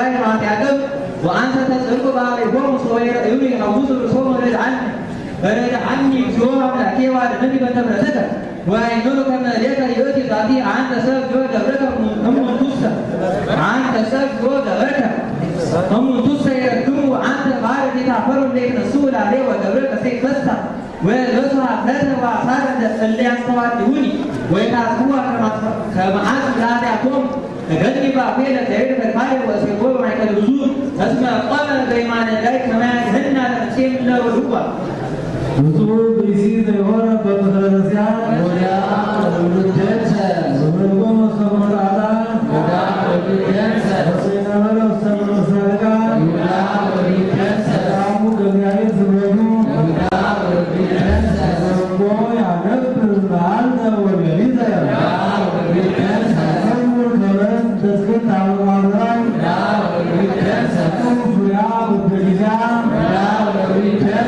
غير ما تعقب وأنت تسلك بهم صغير يوني أبوس الرسول رد عني فرد عني جوها من أكيوا النبي بنت برزك وإن نلك من ليك يؤتي ذاتي أنت سب جود برك هم تسا أنت سب جود برك هم تسا يركم أنت بارك تعفر لك نسول عليه ودبرك سيكستا ولسها ثلاثة وأصارت اللي أستوى دوني ويتعصبوا كما أصل لا تعقوم غني بابيل تعيد بالفارق وسيقول ما يكذبون اسمع قال بيمان ذلك كما هن نسيم الله والهوى وصول بيسيد يورا بمدرسة ويا ولدتها ومنكم خبر على ويا ولدتها وسينا ولا سمر سرقا ويا ولدتها أبو كبير سبحانه ويا ولدتها ويا نبر العالم والغريزة ويا ولدتها سمر كمان تسكت على الأرض ويا ولدتها كوف يا ولدتها ويا ولدتها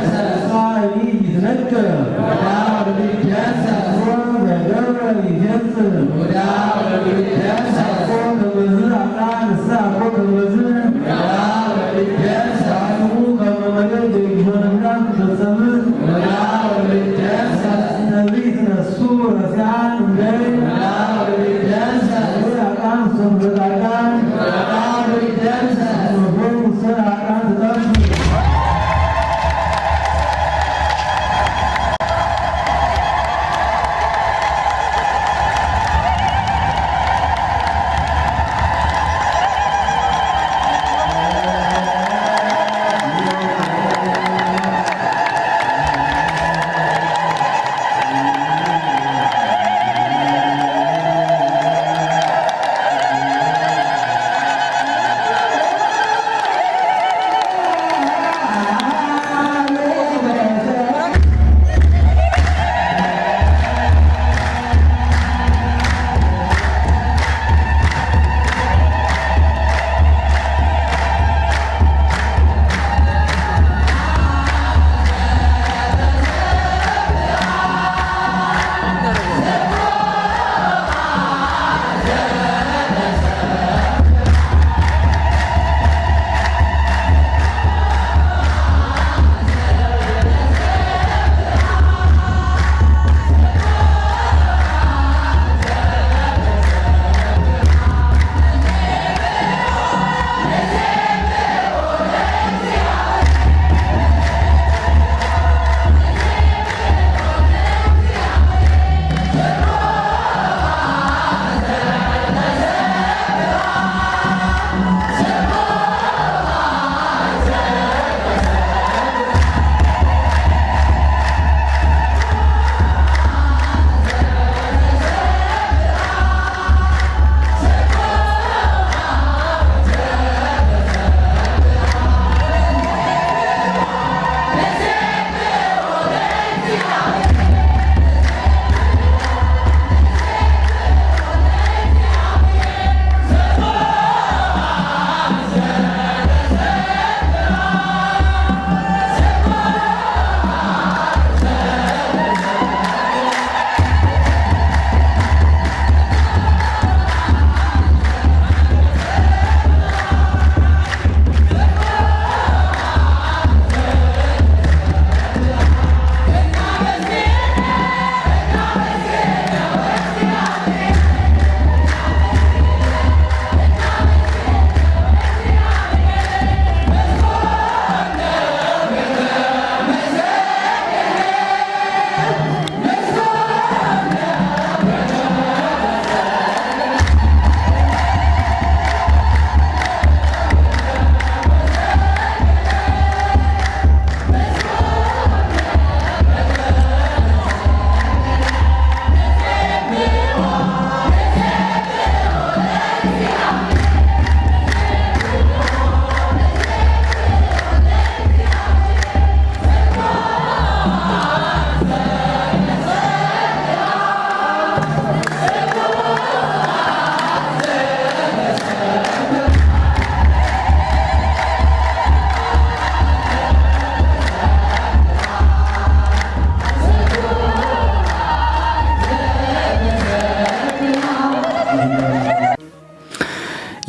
نذكر وداور بالجاسة وداور بالجاسة وداور بالجاسة فوق الوزن عقان الساعة فوق الوزن وداور بالجاسة عموك ومجد يجبرنا تسمن وداور بالجاسة نبيتنا السورة سعان مدين وداور بالجاسة وعقان صبر العقان وداور بالجاسة وفوق السنة عقان تدرس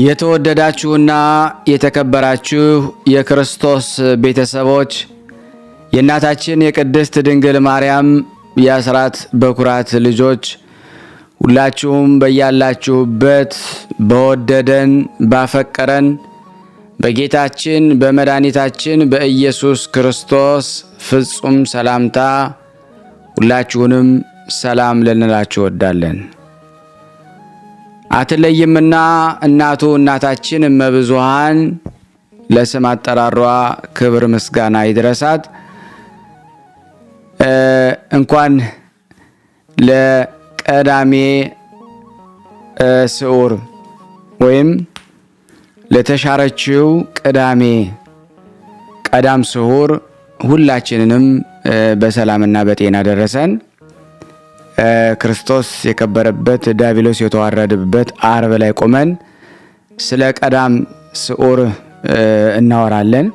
የተወደዳችሁና የተከበራችሁ የክርስቶስ ቤተሰቦች የእናታችን የቅድስት ድንግል ማርያም የአስራት በኩራት ልጆች ሁላችሁም በያላችሁበት በወደደን ባፈቀረን በጌታችን በመድኃኒታችን በኢየሱስ ክርስቶስ ፍጹም ሰላምታ ሁላችሁንም ሰላም ልንላችሁ ወዳለን። አትለይምና እናቱ እናታችን እመብዙሃን ለስም አጠራሯ ክብር ምስጋና ይድረሳት። እንኳን ለቀዳሜ ስዑር ወይም ለተሻረችው ቅዳሜ ቀዳም ስዑር ሁላችንንም በሰላምና በጤና ደረሰን። ክርስቶስ የከበረበት ዲያብሎስ የተዋረደበት ዓርብ ላይ ቆመን ስለ ቀዳም ስዑር እናወራለን።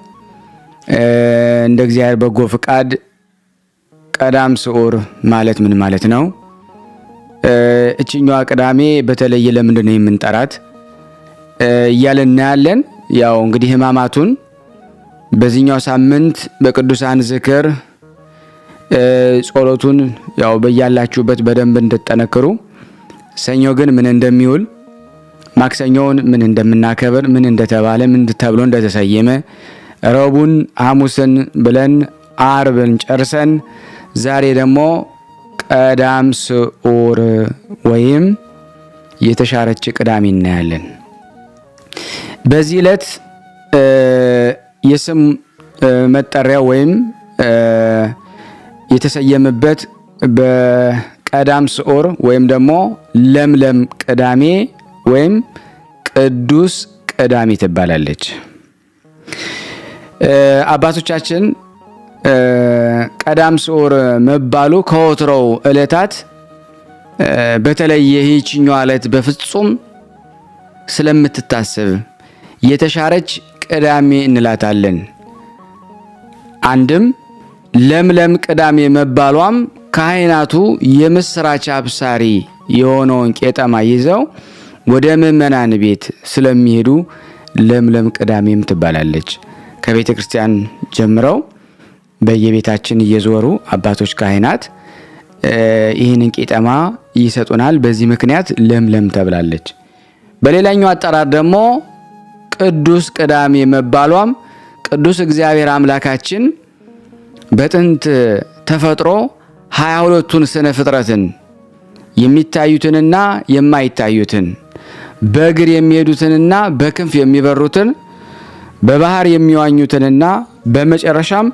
እንደ እግዚአብሔር በጎ ፍቃድ ቀዳም ስዑር ማለት ምን ማለት ነው? እችኛዋ ቅዳሜ በተለየ ለምንድን ነው የምንጠራት እያልን እናያለን። ያው እንግዲህ ሕማማቱን በዚህኛው ሳምንት በቅዱሳን ዝክር ጸሎቱን ያው በያላችሁበት በደንብ እንድትጠነክሩ፣ ሰኞ ግን ምን እንደሚውል፣ ማክሰኞውን ምን እንደምናከብር፣ ምን እንደተባለ፣ ምን ተብሎ እንደተሰየመ፣ ረቡዕን ሐሙስን ብለን ዓርብን ጨርሰን ዛሬ ደግሞ ቀዳም ስዑር ወይም የተሻረች ቅዳሜ እናያለን። በዚህ ዕለት የስም መጠሪያ ወይም የተሰየመበት በቀዳም ስዑር ወይም ደግሞ ለምለም ቅዳሜ ወይም ቅዱስ ቅዳሜ ትባላለች። አባቶቻችን ቀዳም ስዑር መባሉ ከወትሮው ዕለታት በተለይ ይህችኛዋ ዕለት በፍጹም ስለምትታሰብ የተሻረች ቅዳሜ እንላታለን። አንድም ለምለም ቅዳሜ መባሏም ካህናቱ የምስራች አብሳሪ የሆነውን ቄጠማ ይዘው ወደ ምዕመናን ቤት ስለሚሄዱ ለምለም ቅዳሜም ትባላለች። ከቤተ ክርስቲያን ጀምረው በየቤታችን እየዞሩ አባቶች ካህናት ይህንን ቄጠማ ይሰጡናል። በዚህ ምክንያት ለምለም ተብላለች። በሌላኛው አጠራር ደግሞ ቅዱስ ቅዳሜ መባሏም ቅዱስ እግዚአብሔር አምላካችን በጥንት ተፈጥሮ 22ቱን ስነ ፍጥረትን የሚታዩትንና የማይታዩትን በእግር የሚሄዱትንና በክንፍ የሚበሩትን በባህር የሚዋኙትንና በመጨረሻም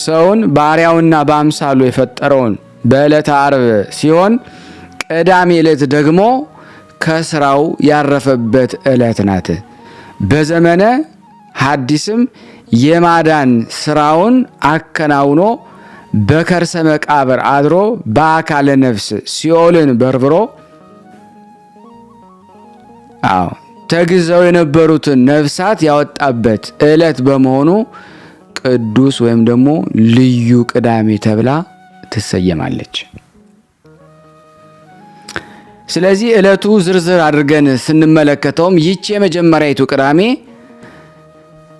ሰውን በአርአያውና በአምሳሉ የፈጠረውን በዕለተ ዓርብ ሲሆን ቅዳሜ ዕለት ደግሞ ከስራው ያረፈበት ዕለት ናት። በዘመነ ሐዲስም የማዳን ስራውን አከናውኖ በከርሰ መቃብር አድሮ በአካለ ነፍስ ሲኦልን በርብሮ ተግዘው የነበሩትን ነፍሳት ያወጣበት ዕለት በመሆኑ ቅዱስ ወይም ደግሞ ልዩ ቅዳሜ ተብላ ትሰየማለች። ስለዚህ ዕለቱ ዝርዝር አድርገን ስንመለከተውም ይህች የመጀመሪያይቱ ቅዳሜ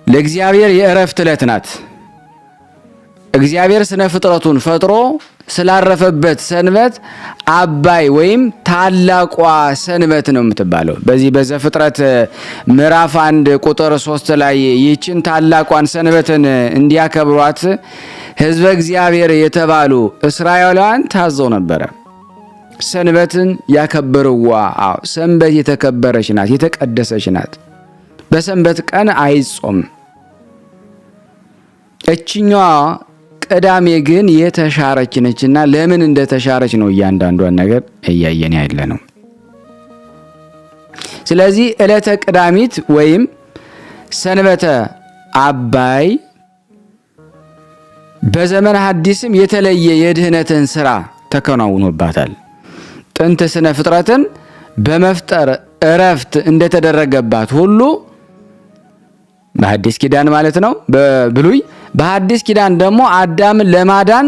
ለእግዚአብሔር የእረፍት ዕለት ናት። እግዚአብሔር ስነ ፍጥረቱን ፈጥሮ ስላረፈበት ሰንበት አባይ ወይም ታላቋ ሰንበት ነው የምትባለው። በዚህ በዘፍጥረት ምዕራፍ 1 ቁጥር 3 ላይ ይህችን ታላቋን ሰንበትን እንዲያከብሯት ሕዝበ እግዚአብሔር የተባሉ እስራኤላውያን ታዘው ነበረ። ሰንበትን ያከብርዋ። ሰንበት የተከበረች ናት፣ የተቀደሰች ናት። በሰንበት ቀን አይጾም። እችኛዋ ቅዳሜ ግን የተሻረች ነችና ለምን እንደተሻረች ነው እያንዳንዷን ነገር እያየን ያለ ነው። ስለዚህ ዕለተ ቅዳሚት ወይም ሰንበተ አባይ በዘመነ ሐዲስም የተለየ የድህነትን ስራ ተከናውኖባታል። ጥንት ስነ ፍጥረትን በመፍጠር እረፍት እንደተደረገባት ሁሉ በሐዲስ ኪዳን ማለት ነው በብሉይ በሐዲስ ኪዳን ደግሞ አዳምን ለማዳን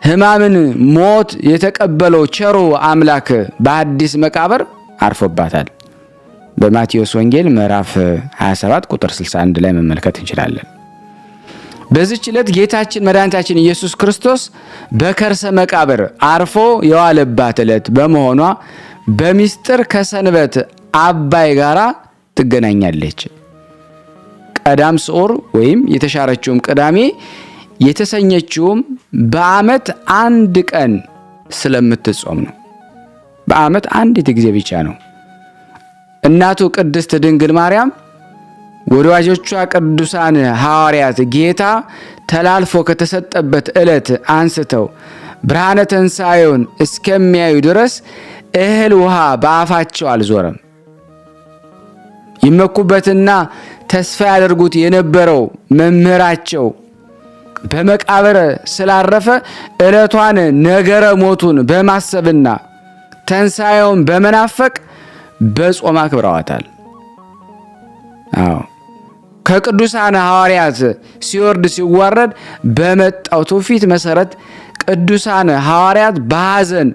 ሕማምን ሞት የተቀበለው ቸሩ አምላክ በሐዲስ መቃብር አርፎባታል። በማቴዎስ ወንጌል ምዕራፍ 27 ቁጥር 61 ላይ መመልከት እንችላለን። በዚህች ዕለት ጌታችን መድኃኒታችን ኢየሱስ ክርስቶስ በከርሰ መቃብር አርፎ የዋለባት ዕለት በመሆኗ በሚስጥር ከሰንበት አባይ ጋራ ትገናኛለች። ቀዳም ስዑር ወይም የተሻረችውም ቅዳሜ የተሰኘችውም በዓመት አንድ ቀን ስለምትጾም ነው። በዓመት አንዲት ጊዜ ብቻ ነው። እናቱ ቅድስት ድንግል ማርያም ወዳጆቿ ቅዱሳን ሐዋርያት ጌታ ተላልፎ ከተሰጠበት ዕለት አንስተው ብርሃነ ትንሣኤውን እስከሚያዩ ድረስ እህል ውሃ በአፋቸው አልዞረም። ይመኩበትና ተስፋ ያደርጉት የነበረው መምህራቸው በመቃብር ስላረፈ ዕለቷን ነገረ ሞቱን በማሰብና ትንሣኤውን በመናፈቅ በጾም አክብረዋታል። አዎ ከቅዱሳን ሐዋርያት ሲወርድ ሲዋረድ በመጣው ትውፊት መሰረት ቅዱሳን ሐዋርያት በሐዘን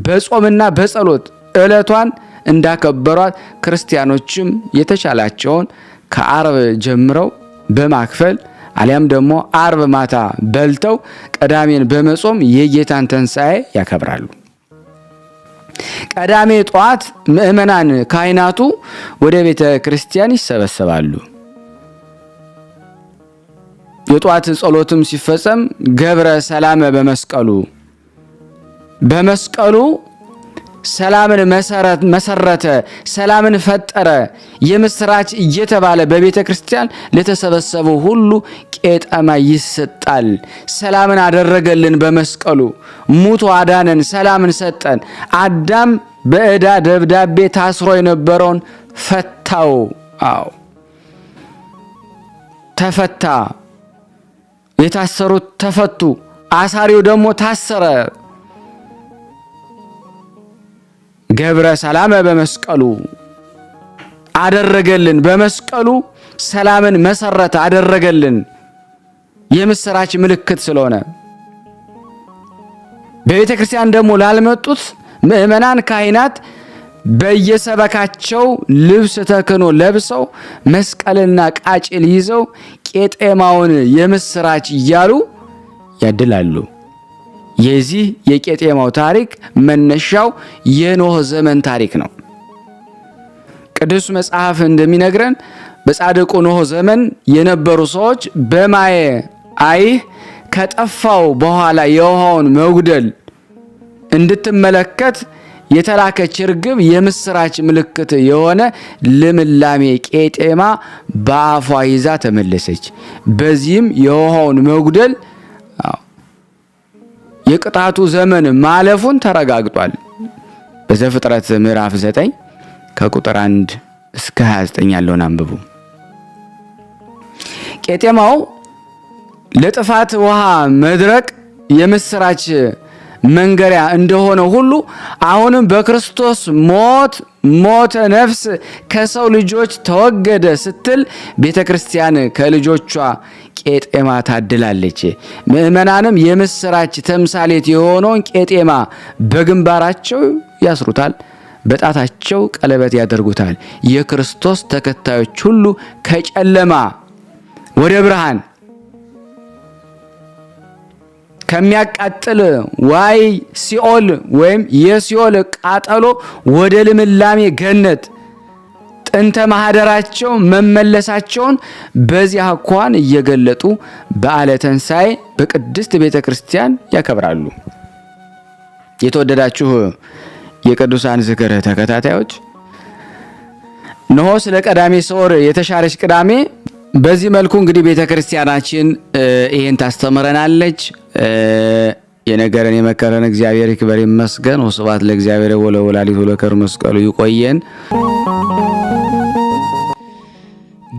በጾምና በጸሎት ዕለቷን እንዳከበሯት ክርስቲያኖችም የተቻላቸውን ከዓርብ ጀምረው በማክፈል አሊያም ደግሞ ዓርብ ማታ በልተው ቅዳሜን በመጾም የጌታን ትንሣኤ ያከብራሉ። ቅዳሜ ጠዋት ምእመናን ካህናቱ ወደ ቤተ ክርስቲያን ይሰበሰባሉ። የጠዋት ጸሎትም ሲፈጸም ገብረ ሰላመ በመስቀሉ ሰላምን መሰረተ፣ ሰላምን ፈጠረ የምስራች እየተባለ በቤተ ክርስቲያን ለተሰበሰበው ሁሉ ቄጠማ ይሰጣል። ሰላምን አደረገልን በመስቀሉ ሙቶ አዳነን፣ ሰላምን ሰጠን። አዳም በዕዳ ደብዳቤ ታስሮ የነበረውን ፈታው። አዎ ተፈታ። የታሰሩት ተፈቱ። አሳሪው ደግሞ ታሰረ። ገብረ ሰላመ በመስቀሉ አደረገልን። በመስቀሉ ሰላምን መሰረተ፣ አደረገልን። የምስራች ምልክት ስለሆነ በቤተ ክርስቲያን ደግሞ ላልመጡት ምእመናን ካህናት በየሰበካቸው ልብስ ተክህኖ ለብሰው መስቀልና ቃጭል ይዘው ቄጤማውን የምስራች እያሉ ያድላሉ። የዚህ የቄጤማው ታሪክ መነሻው የኖህ ዘመን ታሪክ ነው። ቅዱስ መጽሐፍ እንደሚነግረን በጻድቁ ኖህ ዘመን የነበሩ ሰዎች በማየ አይህ ከጠፋው በኋላ የውሃውን መጉደል እንድትመለከት የተላከች ርግብ የምስራች ምልክት የሆነ ልምላሜ ቄጤማ በአፏ ይዛ ተመለሰች። በዚህም የውሃውን መጉደል የቅጣቱ ዘመን ማለፉን ተረጋግጧል። በዘፍጥረት ምዕራፍ 9 ከቁጥር 1 እስከ 29 ያለውን አንብቡ። ቄጤማው ለጥፋት ውሃ መድረቅ የምስራች መንገሪያ እንደሆነ ሁሉ አሁንም በክርስቶስ ሞተ ነፍስ ከሰው ልጆች ተወገደ ስትል ቤተ ክርስቲያን ከልጆቿ ቄጤማ ታድላለች። ምእመናንም የምስራች ተምሳሌት የሆነውን ቄጤማ በግንባራቸው ያስሩታል፣ በጣታቸው ቀለበት ያደርጉታል። የክርስቶስ ተከታዮች ሁሉ ከጨለማ ወደ ብርሃን ከሚያቃጥል ዋይ ሲኦል ወይም የሲኦል ቃጠሎ ወደ ልምላሜ ገነት ጥንተ ማህደራቸው መመለሳቸውን በዚህ አኳኋን እየገለጡ በዓለ ትንሣኤ በቅድስት ቤተ ክርስቲያን ያከብራሉ። የተወደዳችሁ የቅዱሳን ዝክር ተከታታዮች፣ እነሆ ስለ ቀዳሜ ስዑር የተሻረች ቅዳሜ በዚህ መልኩ እንግዲህ ቤተ ክርስቲያናችን ይሄን ታስተምረናለች። የነገረን የመከረን እግዚአብሔር ይክበር ይመስገን። ወስብሐት ለእግዚአብሔር ወለወላዲቱ ለክብር መስቀሉ። ይቆየን።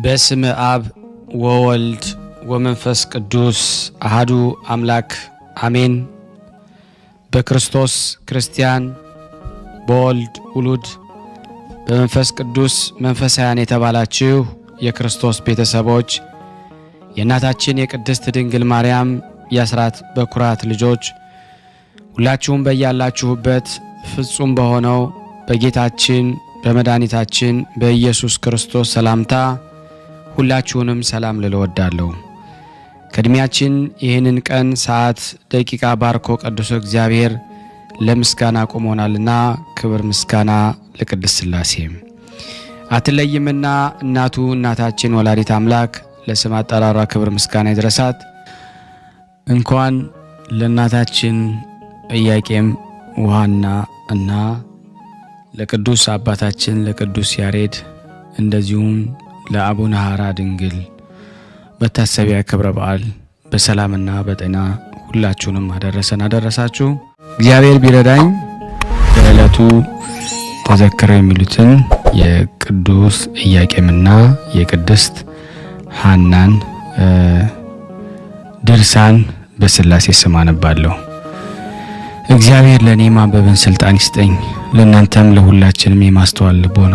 በስመ አብ ወወልድ ወመንፈስ ቅዱስ አሃዱ አምላክ አሜን። በክርስቶስ ክርስቲያን፣ በወልድ ውሉድ፣ በመንፈስ ቅዱስ መንፈሳውያን የተባላችሁ የክርስቶስ ቤተሰቦች የእናታችን የቅድስት ድንግል ማርያም የአስራት በኩራት ልጆች ሁላችሁም በያላችሁበት ፍጹም በሆነው በጌታችን በመድኃኒታችን በኢየሱስ ክርስቶስ ሰላምታ ሁላችሁንም ሰላም ልል እወዳለሁ። ከእድሜያችን ይህንን ቀን ሰዓት ደቂቃ ባርኮ ቅዱስ እግዚአብሔር ለምስጋና ቆሞናልና ክብር ምስጋና ለቅድስት ሥላሴ። አትለይምና እናቱ እናታችን ወላዲት አምላክ ለስም አጠራሯ ክብር ምስጋና ይድረሳት። እንኳን ለእናታችን ኢያቄም ወሐና እና ለቅዱስ አባታችን ለቅዱስ ያሬድ እንደዚሁም ለአቡነ ሐራ ድንግል መታሰቢያ ክብረ በዓል በሰላምና በጤና ሁላችሁንም አደረሰን አደረሳችሁ። እግዚአብሔር ቢረዳኝ በዕለቱ ተዘክረው የሚሉትን የቅዱስ ኢያቄምና የቅድስት ሐናን ድርሳን በሥላሴ ስም አነባለሁ። እግዚአብሔር ለኔ ማንበብን ስልጣን ይስጠኝ፣ ለእናንተም ለሁላችንም የማስተዋል ልቦና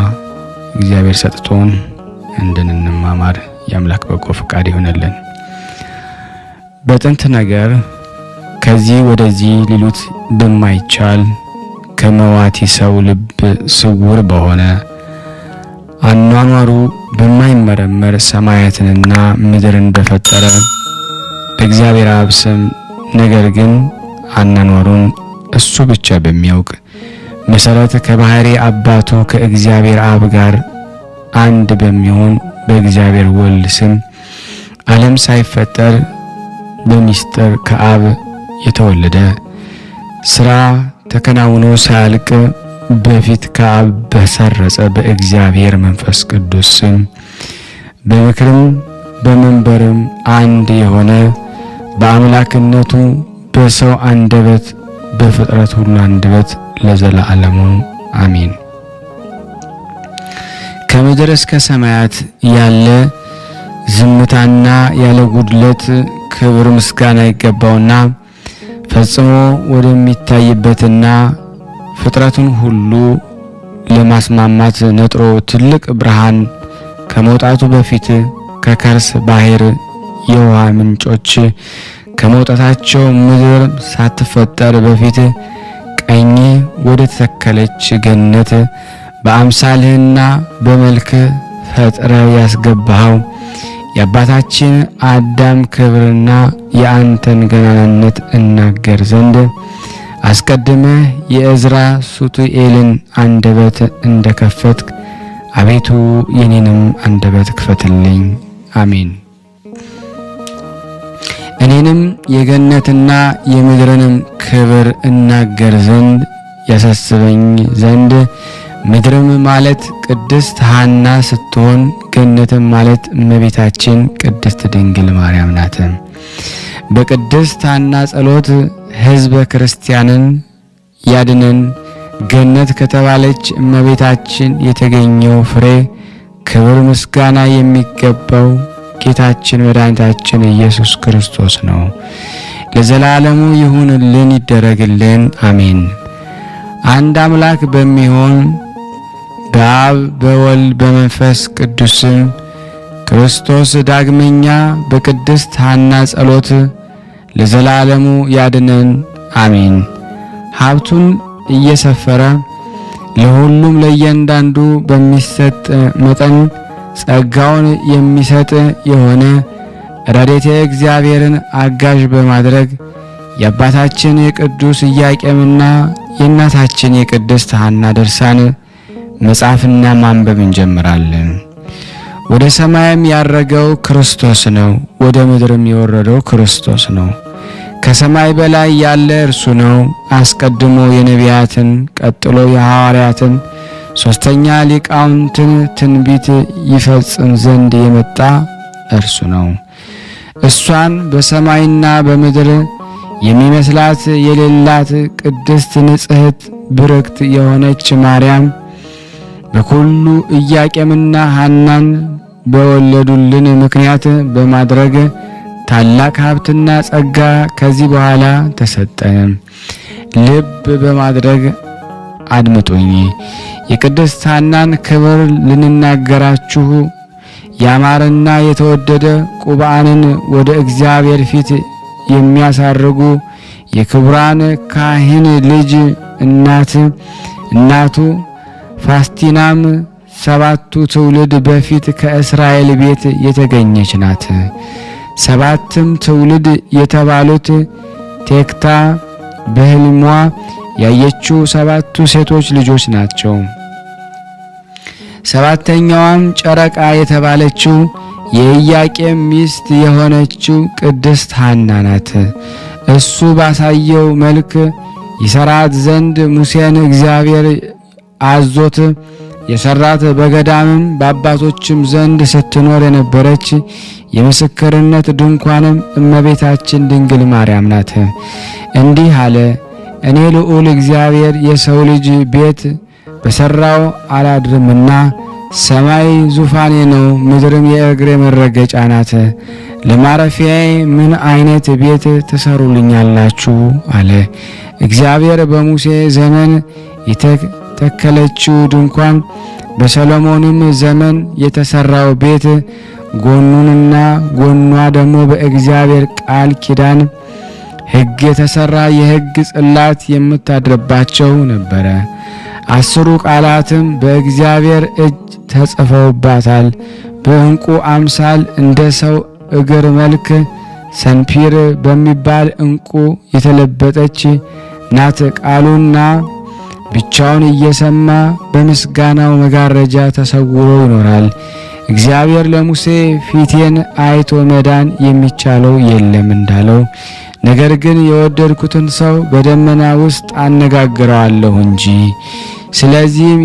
እግዚአብሔር ሰጥቶን እንድንማማር የአምላክ በጎ ፈቃድ ይሆነልን። በጥንት ነገር ከዚህ ወደዚህ ሊሉት በማይቻል ከመዋቲ ሰው ልብ ስውር በሆነ አኗኗሩ በማይመረመር ሰማያትንና ምድርን በፈጠረ በእግዚአብሔር አብ ስም ነገር ግን አኗኗሩን እሱ ብቻ በሚያውቅ መሰረት ከባህሪ አባቱ ከእግዚአብሔር አብ ጋር አንድ በሚሆን በእግዚአብሔር ወልድ ስም ዓለም ሳይፈጠር በሚስጥር ከአብ የተወለደ ሥራ ተከናውኖ ሳያልቅ በፊት ከአብ በሰረጸ በእግዚአብሔር መንፈስ ቅዱስ ስም በምክርም በመንበርም አንድ የሆነ በአምላክነቱ በሰው አንደበት በፍጥረት ሁሉ አንደበት ለዘላለሙ አሜን። ከምድር እስከ ሰማያት ያለ ዝምታና ያለ ጉድለት ክብር ምስጋና ይገባውና ፈጽሞ ወደሚታይበትና ፍጥረቱን ሁሉ ለማስማማት ነጥሮ ትልቅ ብርሃን ከመውጣቱ በፊት ከከርስ ባህር የውሃ ምንጮች ከመውጣታቸው ምድር ሳትፈጠር በፊት ቀኝ ወደ ተተከለች ገነት በአምሳልህና በመልክ ፈጥረ ያስገባኸው የአባታችን አዳም ክብርና የአንተን ገናናነት እናገር ዘንድ አስቀድመህ የእዝራ ሱቱኤልን አንደበት እንደከፈትክ አቤቱ የኔንም አንደበት ክፈትልኝ። አሜን። እኔንም የገነትና የምድርንም ክብር እናገር ዘንድ ያሳስበኝ ዘንድ ምድርም ማለት ቅድስት ሐና ስትሆን ገነትም ማለት እመቤታችን ቅድስት ድንግል ማርያም ናት። በቅድስት ሐና ጸሎት ሕዝበ ክርስቲያንን ያድነን። ገነት ከተባለች እመቤታችን የተገኘው ፍሬ ክብር ምስጋና የሚገባው ጌታችን መድኃኒታችን ኢየሱስ ክርስቶስ ነው። ለዘላለሙ ይሁንልን ይደረግልን፣ አሜን። አንድ አምላክ በሚሆን በአብ በወልድ በመንፈስ ቅዱስ ክርስቶስ ዳግመኛ በቅድስት ሐና ጸሎት ለዘላለሙ ያድነን፣ አሜን። ሀብቱን እየሰፈረ ለሁሉም ለእያንዳንዱ በሚሰጥ መጠን ጸጋውን የሚሰጥ የሆነ ረድኤተ እግዚአብሔርን አጋዥ በማድረግ የአባታችን የቅዱስ ኢያቄምና የእናታችን የቅድስት ሐና ድርሳን መጻፍና ማንበብ እንጀምራለን። ወደ ሰማይም ያረገው ክርስቶስ ነው፣ ወደ ምድርም የወረደው ክርስቶስ ነው። ከሰማይ በላይ ያለ እርሱ ነው። አስቀድሞ የነቢያትን ቀጥሎ የሐዋርያትን ሶስተኛ ሊቃውንትን ትንቢት ይፈጽም ዘንድ የመጣ እርሱ ነው። እሷን በሰማይና በምድር የሚመስላት የሌላት ቅድስት ንጽሕት ብርክት የሆነች ማርያም በኩሉ ኢያቄምና ሐናን በወለዱልን ምክንያት በማድረግ ታላቅ ሀብትና ጸጋ ከዚህ በኋላ ተሰጠን። ልብ በማድረግ አድምጡኝ። የቅድስት ሐናን ክብር ልንናገራችሁ ያማረና የተወደደ ቁርባንን ወደ እግዚአብሔር ፊት የሚያሳርጉ የክቡራን ካህን ልጅ እናቱ ፋስቲናም 7ቱ ትውልድ በፊት ከእስራኤል ቤት የተገኘች ናት። 7ም ትውልድ የተባሉት ቴክታ በሕልሟ ያየችው 7ቱ ሴቶች ልጆች ናቸው። 7ኛዋም ጨረቃ የተባለችው የኢያቄም ሚስት የሆነችው ቅድስት ሐና ናት። እሱ ባሳየው መልክ ይሰራት ዘንድ ሙሴን እግዚአብሔር አዞት የሰራት በገዳምም በአባቶችም ዘንድ ስትኖር የነበረች የምስክርነት ድንኳንም እመቤታችን ድንግል ማርያም ናት። እንዲህ አለ፣ እኔ ልዑል እግዚአብሔር የሰው ልጅ ቤት በሰራው አላድርምና ሰማይ ዙፋኔ ነው፣ ምድርም የእግሬ መረገጫ ናት። ለማረፊያዬ ምን አይነት ቤት ትሰሩልኛላችሁ? አለ። እግዚአብሔር በሙሴ ዘመን የተተከለችው ድንኳን በሰሎሞንም ዘመን የተሰራው ቤት ጎኑንና ጎኗ ደግሞ በእግዚአብሔር ቃል ኪዳን ሕግ የተሰራ የሕግ ጽላት የምታድርባቸው ነበረ። 10ሩ ቃላትም በእግዚአብሔር እጅ ተጽፈውባታል። በዕንቁ አምሳል እንደ ሰው እግር መልክ ሰንፒር በሚባል ዕንቁ የተለበጠች ናት። ቃሉና ብቻውን እየሰማ በምስጋናው መጋረጃ ተሰውሮ ይኖራል። እግዚአብሔር ለሙሴ ፊቴን አይቶ መዳን የሚቻለው የለም እንዳለው፣ ነገር ግን የወደድኩትን ሰው በደመና ውስጥ አነጋግረዋለሁ እንጂ። ስለዚህም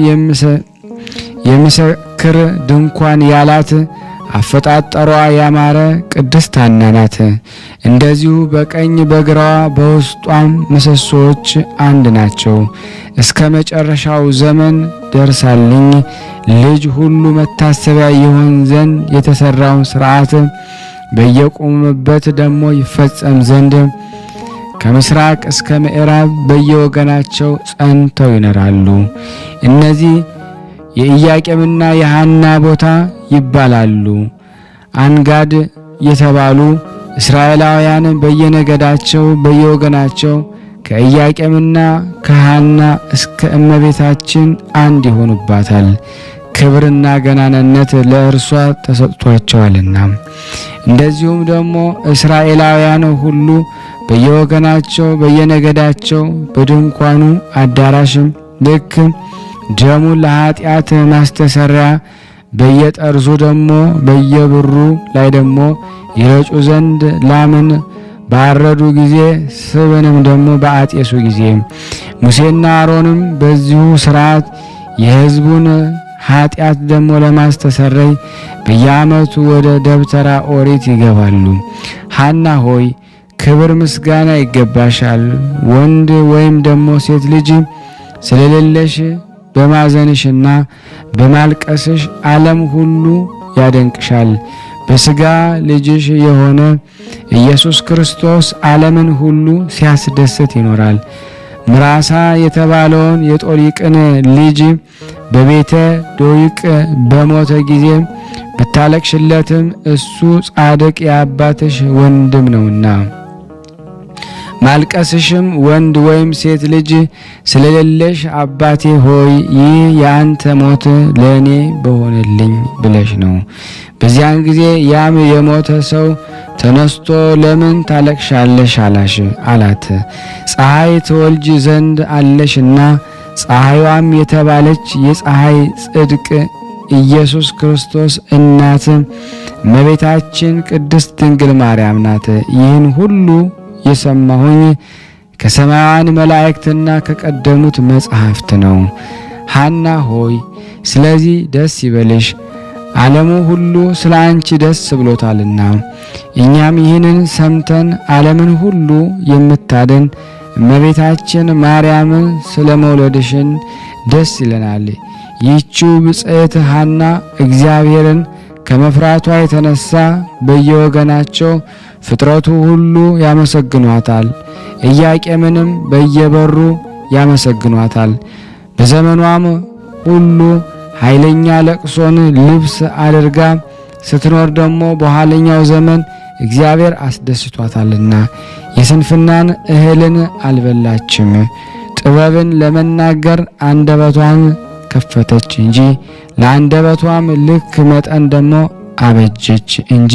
የምስክር ድንኳን ያላት አፈጣጠሯ ያማረ ቅድስት ሐና ናት። እንደዚሁ በቀኝ በግራዋ በውስጧም ምሰሶዎች አንድ ናቸው። እስከ መጨረሻው ዘመን ደርሳልኝ ልጅ ሁሉ መታሰቢያ ይሆን ዘንድ የተሰራውን ሥርዓት በየቆሙበት ደግሞ ይፈጸም ዘንድ ከምስራቅ እስከ ምዕራብ በየወገናቸው ጸንተው ይኖራሉ። እነዚህ የኢያቄምና የሐና ቦታ ይባላሉ። አንጋድ የተባሉ እስራኤላውያን በየነገዳቸው በየወገናቸው ከኢያቄምና ከሐና እስከ እመቤታችን አንድ ይሆኑባታል። ክብርና ገናንነት ለእርሷ ተሰጥቷቸዋልና። እንደዚሁም ደግሞ እስራኤላውያን ሁሉ በየወገናቸው በየነገዳቸው በድንኳኑ አዳራሽም ልክ ደሙ ለኃጢአት ማስተሰሪያ በየጠርዙ ደግሞ በየብሩ ላይ ደግሞ ይረጩ ዘንድ ላምን ባረዱ ጊዜ ስብንም ደግሞ በአጤሱ ጊዜ ሙሴና አሮንም በዚሁ ሥርዓት የሕዝቡን ኃጢአት ደግሞ ለማስተሰረይ በየዓመቱ ወደ ደብተራ ኦሪት ይገባሉ። ሐና ሆይ ክብር ምስጋና ይገባሻል። ወንድ ወይም ደግሞ ሴት ልጅ ስለሌለሽ በማዘንሽና በማልቀስሽ ዓለም ሁሉ ያደንቅሻል። በሥጋ ልጅሽ የሆነ ኢየሱስ ክርስቶስ ዓለምን ሁሉ ሲያስደስት ይኖራል። ምራሳ የተባለውን የጦሊቅን ልጅ በቤተ ዶይቅ በሞተ ጊዜ ብታለቅሽለትም እሱ ጻድቅ የአባትሽ ወንድም ነውና ማልቀስሽም ወንድ ወይም ሴት ልጅ ስለሌለሽ አባቴ ሆይ ይህ የአንተ ሞት ለእኔ በሆነልኝ ብለሽ ነው። በዚያን ጊዜ ያም የሞተ ሰው ተነስቶ ለምን ታለቅሻለሽ አላት። ፀሐይ ትወልጅ ዘንድ አለሽና ፀሐይዋም የተባለች የፀሐይ ጽድቅ ኢየሱስ ክርስቶስ እናት እመቤታችን ቅድስት ድንግል ማርያም ናት። ይህን ሁሉ የሰማሁኝ ከሰማያውያን መላእክትና ከቀደሙት መጻሕፍት ነው። ሐና ሆይ ስለዚህ ደስ ይበልሽ፣ ዓለሙ ሁሉ ስለ አንቺ ደስ ብሎታልና። እኛም ይህንን ሰምተን ዓለምን ሁሉ የምታድን እመቤታችን ማርያምን ስለ መውለድሽን ደስ ይለናል። ይህችው ብጽዕት ሐና እግዚአብሔርን ከመፍራቷ የተነሳ በየወገናቸው ፍጥረቱ ሁሉ ያመሰግኗታል። ኢያቄምንም በየበሩ ያመሰግኗታል። በዘመኗም ሁሉ ኃይለኛ ለቅሶን ልብስ አድርጋ ስትኖር ደግሞ በኋለኛው ዘመን እግዚአብሔር አስደስቷታልና የስንፍናን እህልን አልበላችም። ጥበብን ለመናገር አንደበቷን ከፈተች እንጂ ለአንደበቷም ልክ መጠን ደግሞ አበጀች እንጂ።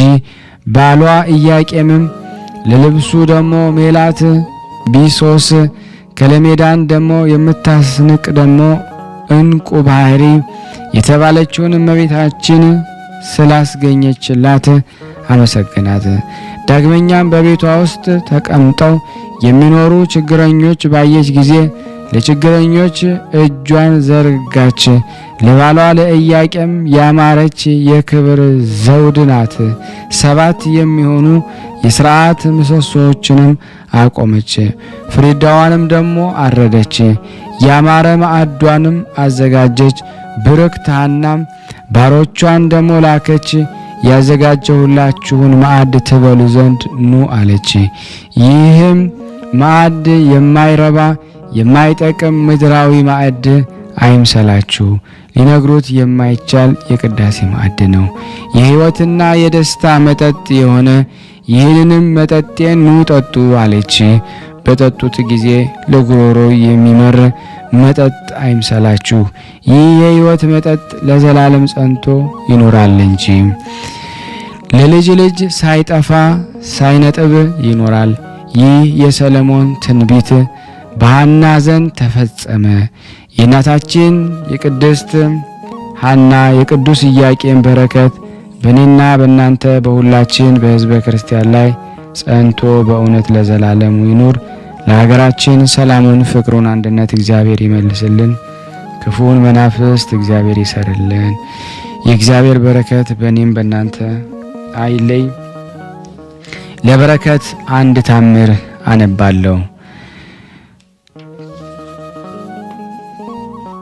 ባሏ ኢያቄምም ለልብሱ ደግሞ ሜላት ቢሶስ ከለሜዳን ደግሞ የምታስንቅ ደግሞ እንቁ ባህሪ የተባለችውን እመቤታችን ስላስገኘችላት አመሰግናት። ዳግመኛም በቤቷ ውስጥ ተቀምጠው የሚኖሩ ችግረኞች ባየች ጊዜ ለችግረኞች እጇን ዘርጋች። ለባሏ ለኢያቄም ያማረች የክብር ዘውድ ናት። 7 የሚሆኑ የሥርዓት ምሰሶዎችንም አቆመች። ፍሪዳዋንም ደግሞ አረደች። ያማረ ማዕዷንም አዘጋጀች። ብርክት ሐናም ባሮቿን ደግሞ ላከች። ያዘጋጀሁላችሁን ማዕድ ትበሉ ዘንድ ኑ አለች። ይህም ማዕድ የማይረባ የማይጠቅም ምድራዊ ማዕድ አይምሰላችሁ፣ ሊነግሩት የማይቻል የቅዳሴ ማዕድ ነው። የሕይወትና የደስታ መጠጥ የሆነ ይህንንም መጠጤን ኑ ጠጡ አለች። በጠጡት ጊዜ ለጉሮሮ የሚመር መጠጥ አይምሰላችሁ፣ ይህ የሕይወት መጠጥ ለዘላለም ጸንቶ ይኖራል እንጂ ለልጅ ልጅ ሳይጠፋ ሳይነጥብ ይኖራል። ይህ የሰለሞን ትንቢት በሐና ዘንድ ተፈጸመ። የእናታችን የቅድስት ሐና የቅዱስ ኢያቄም በረከት በእኔና በእናንተ በሁላችን በሕዝበ ክርስቲያን ላይ ጸንቶ በእውነት ለዘላለሙ ይኑር። ለሀገራችን ሰላሙን፣ ፍቅሩን፣ አንድነት እግዚአብሔር ይመልስልን። ክፉውን መናፍስት እግዚአብሔር ይሰርልን። የእግዚአብሔር በረከት በእኔም በእናንተ አይለይ። ለበረከት አንድ ታምር አነባለሁ።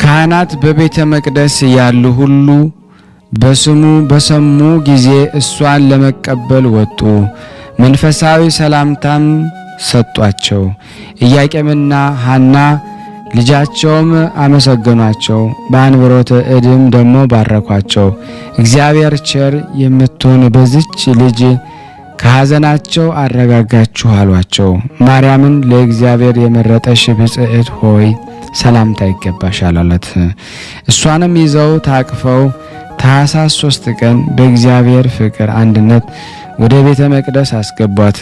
ካህናት በቤተ መቅደስ ያሉ ሁሉ በስሙ በሰሙ ጊዜ እሷን ለመቀበል ወጡ። መንፈሳዊ ሰላምታም ሰጧቸው። ኢያቄምና ሐና ልጃቸውም አመሰገኗቸው። በአንብሮተ እድም ደግሞ ባረኳቸው። እግዚአብሔር ቸር የምትሆን በዚች ልጅ ከሐዘናቸው አረጋጋችሁ አሏቸው። ማርያምን ለእግዚአብሔር የመረጠሽ ብጽዕት ሆይ ሰላምታ ይገባሻል አላት። እሷንም ይዘው ታቅፈው ታኅሳስ 3 ቀን በእግዚአብሔር ፍቅር አንድነት ወደ ቤተ መቅደስ አስገቧት።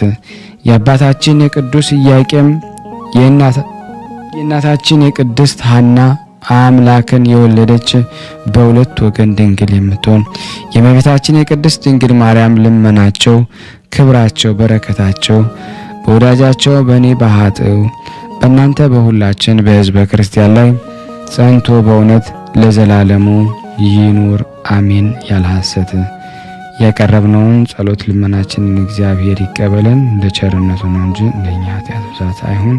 የአባታችን የቅዱስ ኢያቄም የእናታችን የቅድስት ሐና አምላክን የወለደች በሁለት ወገን ድንግል የምትሆን የእመቤታችን የቅድስት ድንግል ማርያም ልመናቸው፣ ክብራቸው፣ በረከታቸው በወዳጃቸው በእኔ በኃጥእ በእናንተ በሁላችን በሕዝበ ክርስቲያን ላይ ጸንቶ በእውነት ለዘላለሙ ይኑር አሜን። ያለ ሐሰት ያቀረብነውን ጸሎት ልመናችንን እግዚአብሔር ይቀበለን፣ እንደ ቸርነቱ ነው እንጂ እንደኛ ኃጢአት ብዛት አይሁን።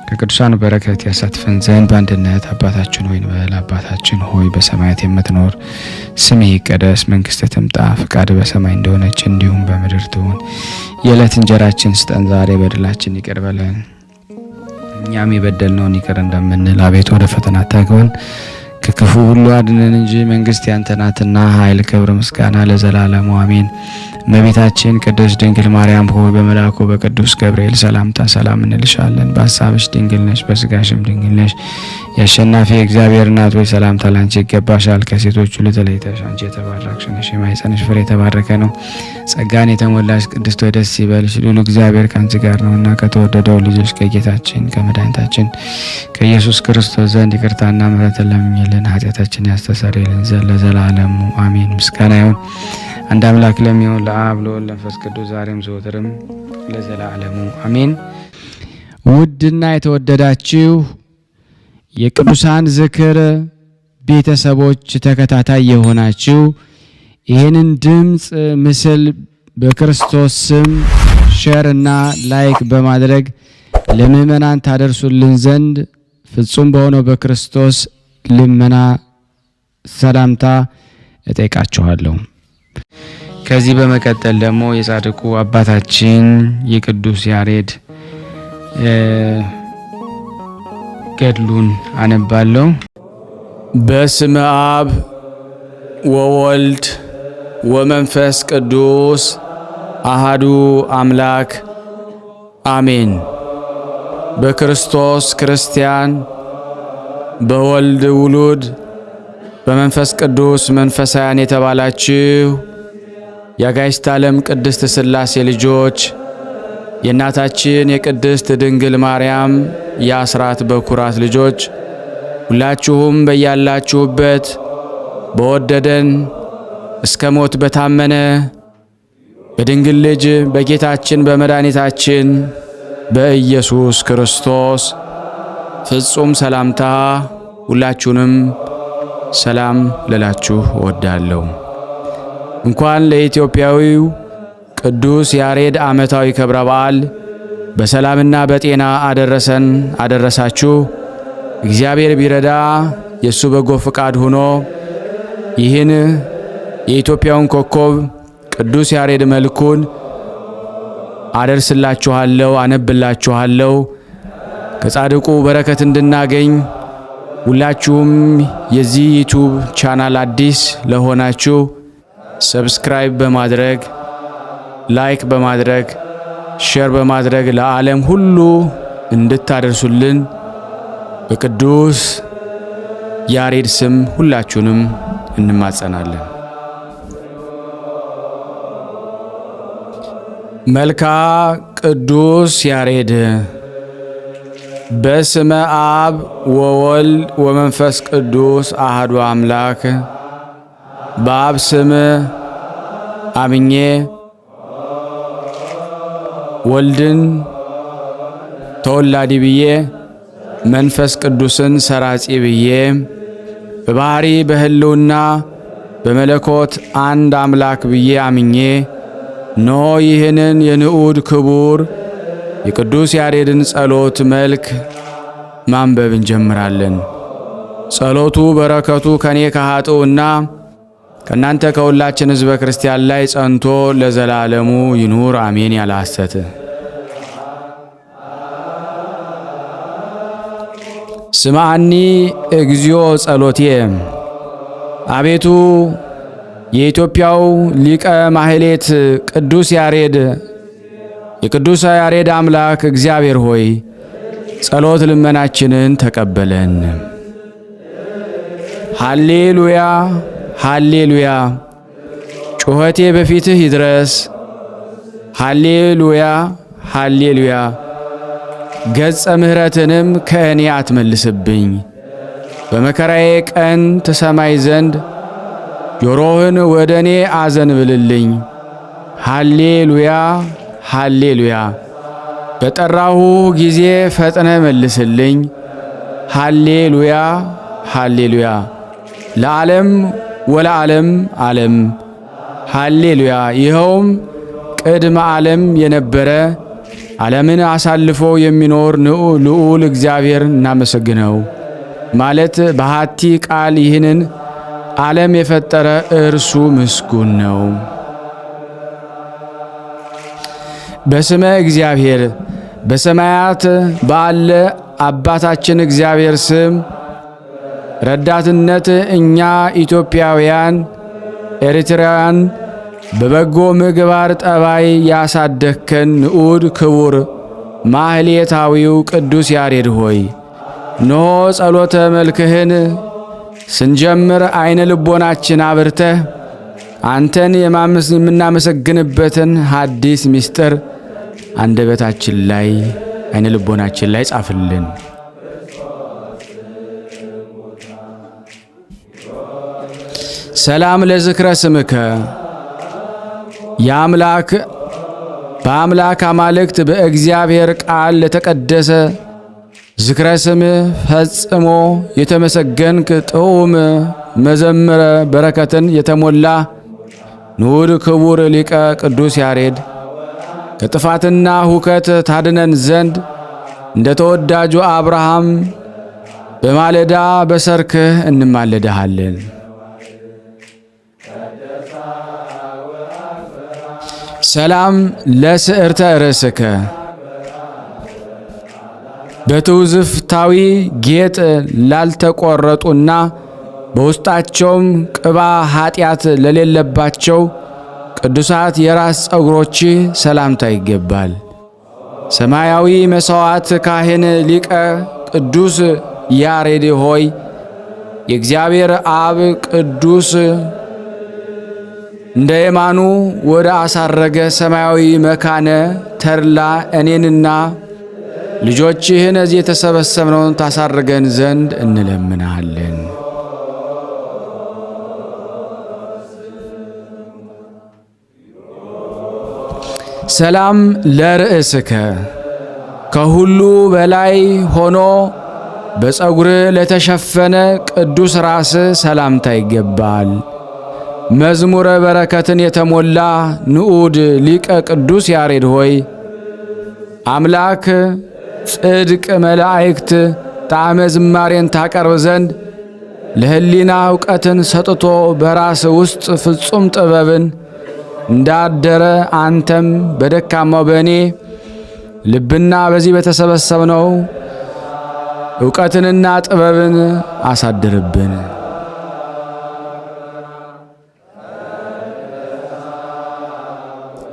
ከቅዱሳን በረከት ያሳትፈን ዘንድ በአንድነት አባታችን ሆይ እንበል። አባታችን ሆይ በሰማያት የምትኖር ስምህ ይቀደስ፣ መንግስትህ ትምጣ፣ ፈቃድህ በሰማይ እንደሆነች እንዲሁም በምድር ትሁን። የዕለት እንጀራችንን ስጠን ዛሬ፣ በደላችን ይቅር በለን እኛም የበደልነውን ይቅር እንደምንል፣ አቤቱ ወደ ፈተና አታግባን ከክፉ ሁሉ አድነን እንጂ መንግስት ያንተ ናትና ኃይል፣ ክብር፣ ምስጋና ለዘላለሙ አሜን። እመቤታችን ቅድስት ድንግል ማርያም ሆይ በመልአኩ በቅዱስ ገብርኤል ሰላምታ ሰላም እንልሻለን። በሐሳብሽ ድንግል ነሽ፣ በስጋሽም ድንግል ነሽ። የአሸናፊ እግዚአብሔር እናት ሆይ ሰላምታ ላንቺ ይገባሻል። ከሴቶች ሁሉ ተለይተሽ አንቺ የተባረክሽ ነሽ፣ የማኅፀንሽ ፍሬ የተባረከ ነው። ጸጋን የተሞላሽ ቅድስት ሆይ ደስ ይበልሽ፣ ልዑል እግዚአብሔር ከአንቺ ጋር ነውና ከተወደደው ልጅሽ ከጌታችን ከመድኃኒታችን ከኢየሱስ ክርስቶስ ዘንድ ይቅርታና ምሕረትን ለምኝልን ኃጢአታችን ያስተሰርይልን ዘንድ ለዘላለሙ አሜን። ምስጋና ይሁን አንድ አምላክ ለሚሆን ለአብ ለወልድ ለመንፈስ ቅዱስ ዛሬም ዘወትርም ለዘላለሙ አሜን። ውድና የተወደዳችሁ የቅዱሳን ዝክር ቤተሰቦች ተከታታይ የሆናችሁ ይህንን ድምፅ ምስል በክርስቶስ ስም ሼር እና ላይክ በማድረግ ለምእመናን ታደርሱልን ዘንድ ፍጹም በሆነው በክርስቶስ ልመና ሰላምታ እጠይቃችኋለሁ። ከዚህ በመቀጠል ደግሞ የጻድቁ አባታችን የቅዱስ ያሬድ ገድሉን አነባለሁ። በስመ አብ ወወልድ ወመንፈስ ቅዱስ አሃዱ አምላክ አሜን። በክርስቶስ ክርስቲያን፣ በወልድ ውሉድ፣ በመንፈስ ቅዱስ መንፈሳውያን የተባላችሁ የአጋዕዝተ ዓለም ቅድስት ሥላሴ ልጆች የእናታችን የቅድስት ድንግል ማርያም የአስራት በኩራት ልጆች ሁላችሁም በያላችሁበት በወደደን እስከ ሞት በታመነ በድንግል ልጅ በጌታችን በመድኃኒታችን በኢየሱስ ክርስቶስ ፍጹም ሰላምታ ሁላችሁንም ሰላም ልላችሁ እወዳለሁ። እንኳን ለኢትዮጵያዊው ቅዱስ ያሬድ ዓመታዊ ክብረ በዓል በሰላምና በጤና አደረሰን አደረሳችሁ። እግዚአብሔር ቢረዳ የእሱ በጎ ፍቃድ ሆኖ ይህን የኢትዮጵያውን ኮከብ ቅዱስ ያሬድ መልኩን አደርስላችኋለሁ፣ አነብላችኋለሁ። ከጻድቁ በረከት እንድናገኝ ሁላችሁም የዚህ ዩቲዩብ ቻናል አዲስ ለሆናችሁ ሰብስክራይብ በማድረግ ላይክ በማድረግ ሼር በማድረግ ለዓለም ሁሉ እንድታደርሱልን በቅዱስ ያሬድ ስም ሁላችሁንም እንማጸናለን። መልካ ቅዱስ ያሬድ። በስመ አብ ወወልድ ወመንፈስ ቅዱስ አሐዱ አምላክ። በአብ ስም አምኜ ወልድን ተወላዲ ብዬ መንፈስ ቅዱስን ሰራጺ ብዬ በባህሪ በህልውና በመለኮት አንድ አምላክ ብዬ አምኜ ኖ ይህንን የንዑድ ክቡር የቅዱስ ያሬድን ጸሎት መልክ ማንበብ እንጀምራለን። ጸሎቱ በረከቱ ከኔ ከኃጥኡና ከእናንተ ከሁላችን ሕዝበ ክርስቲያን ላይ ጸንቶ ለዘላለሙ ይኑር አሜን። ያለ ሐሰት ስማኒ እግዚኦ ጸሎቴ። አቤቱ የኢትዮጵያው ሊቀ ማህሌት ቅዱስ ያሬድ የቅዱስ ያሬድ አምላክ እግዚአብሔር ሆይ ጸሎት ልመናችንን ተቀበለን። ሃሌሉያ ሃሌሉያ። ጩኸቴ በፊትህ ይድረስ። ሃሌሉያ ሃሌሉያ። ገጸ ምሕረትንም ከእኔ አትመልስብኝ። በመከራዬ ቀን ትሰማይ ዘንድ ጆሮህን ወደ እኔ አዘንብልልኝ። ሃሌሉያ ሃሌሉያ። በጠራሁ ጊዜ ፈጥነ መልስልኝ። ሃሌሉያ ሃሌሉያ። ለዓለም ወለዓለም ዓለም ሃሌሉያ። ይኸውም ቅድመ ዓለም የነበረ ዓለምን አሳልፎ የሚኖር ልዑል እግዚአብሔር እናመሰግነው። ማለት በሃቲ ቃል ይህንን ዓለም የፈጠረ እርሱ ምስጉን ነው። በስመ እግዚአብሔር በሰማያት ባለ አባታችን እግዚአብሔር ስም ረዳትነት እኛ ኢትዮጵያውያን ኤርትራውያን በበጎ ምግባር ጠባይ ያሳደግከን ንዑድ ክቡር ማህሌታዊው ቅዱስ ያሬድ ሆይ ኖ ጸሎተ መልክህን ስንጀምር አይነ ልቦናችን አብርተህ አንተን የምናመሰግንበትን ሐዲስ ምስጢር አንደበታችን ላይ አይነ ልቦናችን ላይ ጻፍልን። ሰላም ለዝክረ ስምከ የአምላክ በአምላክ አማልክት በእግዚአብሔር ቃል ለተቀደሰ ዝክረ ስምህ ፈጽሞ የተመሰገንክ ጥዑም መዘምረ በረከትን የተሞላ ንዑድ ክቡር ሊቀ ቅዱስ ያሬድ ከጥፋትና ሁከት ታድነን ዘንድ እንደ ተወዳጁ አብርሃም በማለዳ በሰርክህ እንማለድሃለን። ሰላም ለስዕርተ ርእስከ በትውዝፍታዊ ጌጥ ላልተቆረጡና በውስጣቸውም ቅባ ኃጢአት ለሌለባቸው ቅዱሳት የራስ ጸጉሮች ሰላምታ ይገባል። ሰማያዊ መሥዋዕት ካህን ሊቀ ቅዱስ ያሬድ ሆይ የእግዚአብሔር አብ ቅዱስ እንደ የማኑ ወደ አሳረገ ሰማያዊ መካነ ተድላ እኔንና ልጆችህን እዚህ የተሰበሰብነውን ታሳርገን ዘንድ እንለምናለን። ሰላም ለርእስከ ከሁሉ በላይ ሆኖ በፀጉር ለተሸፈነ ቅዱስ ራስ ሰላምታ ይገባል። መዝሙረ በረከትን የተሞላ ንዑድ ሊቀ ቅዱስ ያሬድ ሆይ አምላክ ጽድቅ መላእክት ጣዕመ ዝማሬን ታቀርብ ዘንድ ለህሊና ዕውቀትን ሰጥቶ በራስ ውስጥ ፍጹም ጥበብን እንዳደረ አንተም በደካማው በእኔ ልብና በዚህ በተሰበሰብነው ዕውቀትንና ጥበብን አሳድርብን።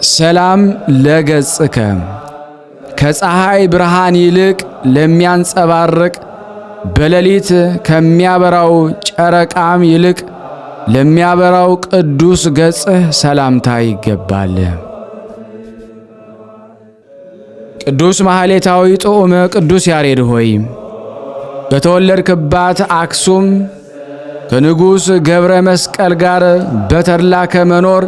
ሰላም ለገጽከ ከፀሐይ ብርሃን ይልቅ ለሚያንጸባርቅ በሌሊት ከሚያበራው ጨረቃም ይልቅ ለሚያበራው ቅዱስ ገጽህ ሰላምታ ይገባል። ቅዱስ ማህሌታዊ ጥዑመ ቅዱስ ያሬድ ሆይ በተወለድክባት አክሱም ከንጉሥ ገብረ መስቀል ጋር በተድላ ከመኖር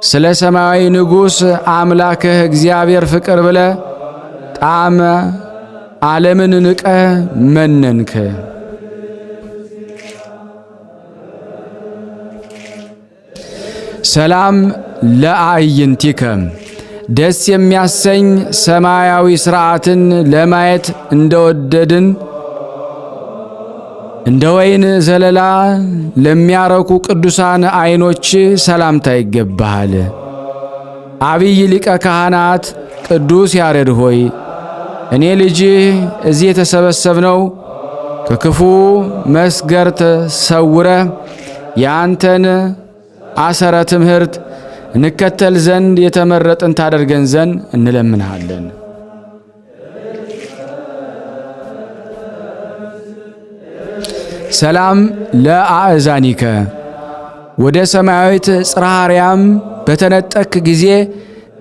ስለ ሰማያዊ ንጉሥ አምላክህ እግዚአብሔር ፍቅር ብለ ጣዕመ ዓለምን ንቀህ መነንክ። ሰላም ለአዕይንቲከ ደስ የሚያሰኝ ሰማያዊ ሥርዓትን ለማየት እንደወደድን እንደ ወይን ዘለላ ለሚያረኩ ቅዱሳን ዓይኖች ሰላምታ ይገባሃል። አብይ ሊቀ ካህናት ቅዱስ ያሬድ ሆይ እኔ ልጅህ እዚህ የተሰበሰብነው ከክፉ መስገርት ሰውረ የአንተን አሰረ ትምህርት እንከተል ዘንድ የተመረጥን ታደርገን ዘንድ እንለምንሃለን። ሰላም ለአእዛኒከ ወደ ሰማያዊት ጽርሐ አርያም በተነጠቅ ጊዜ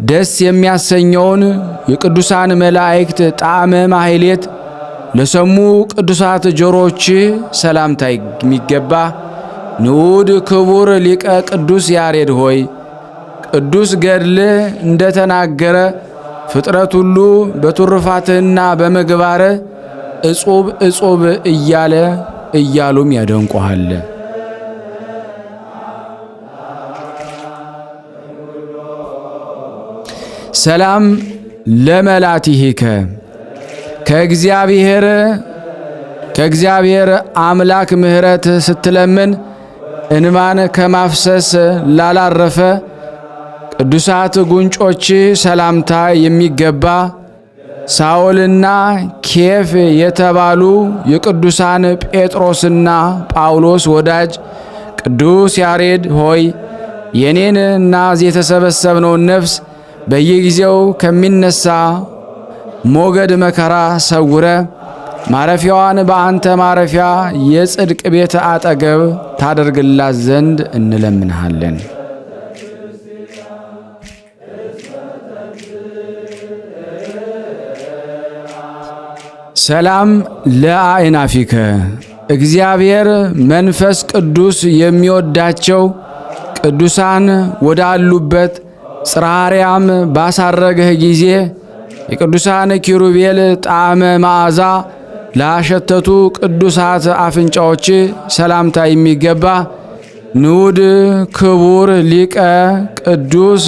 ደስ የሚያሰኘውን የቅዱሳን መላእክት ጣዕመ ማህሌት ለሰሙ ቅዱሳት ጆሮች ሰላምታ የሚገባ ንዑድ ክቡር ሊቀ ቅዱስ ያሬድ ሆይ ቅዱስ ገድል እንደተናገረ ፍጥረት ሁሉ በትሩፋትህና በምግባር እጹብ እጹብ እያሉም ያደንቁሃል። ሰላም ለመላቲሂከ ከእግዚአብሔር አምላክ ምሕረት ስትለምን እንባን ከማፍሰስ ላላረፈ ቅዱሳት ጉንጮች ሰላምታ የሚገባ ሳኦልና ኬፍ የተባሉ የቅዱሳን ጴጥሮስና ጳውሎስ ወዳጅ ቅዱስ ያሬድ ሆይ የኔን እና የተሰበሰብነውን ነፍስ በየጊዜው ከሚነሳ ሞገድ መከራ ሰውረ ማረፊያዋን በአንተ ማረፊያ የጽድቅ ቤት አጠገብ ታደርግላት ዘንድ እንለምንሃለን። ሰላም ለአእናፊከ እግዚአብሔር መንፈስ ቅዱስ የሚወዳቸው ቅዱሳን ወዳሉበት ጽርሐ አርያም ባሳረገህ ጊዜ የቅዱሳን ኪሩቤል ጣዕመ መዓዛ ላሸተቱ ቅዱሳት አፍንጫዎች ሰላምታ የሚገባ ንዑድ ክቡር ሊቀ ቅዱስ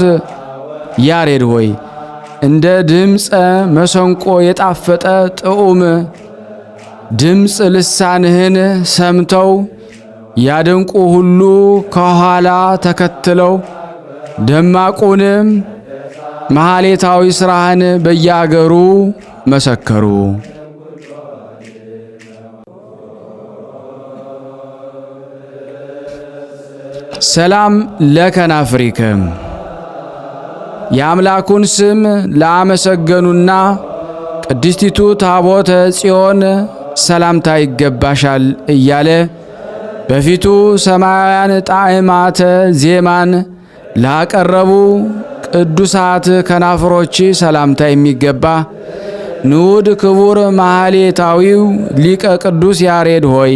ያሬድ ሆይ እንደ ድምፀ መሰንቆ የጣፈጠ ጥዑም ድምፅ ልሳንህን ሰምተው ያደንቁ ሁሉ ከኋላ ተከትለው ደማቁንም ማህሌታዊ ሥራህን በየአገሩ መሰከሩ። ሰላም ለከናፍሪከ የአምላኩን ስም ላመሰገኑና ቅድስቲቱ ታቦተ ጽዮን ሰላምታ ይገባሻል እያለ በፊቱ ሰማያውያን ጣዕማተ ዜማን ላቀረቡ ቅዱሳት ከናፍሮች ሰላምታ የሚገባ ንዑድ ክቡር ማህሌታዊው ሊቀ ቅዱስ ያሬድ ሆይ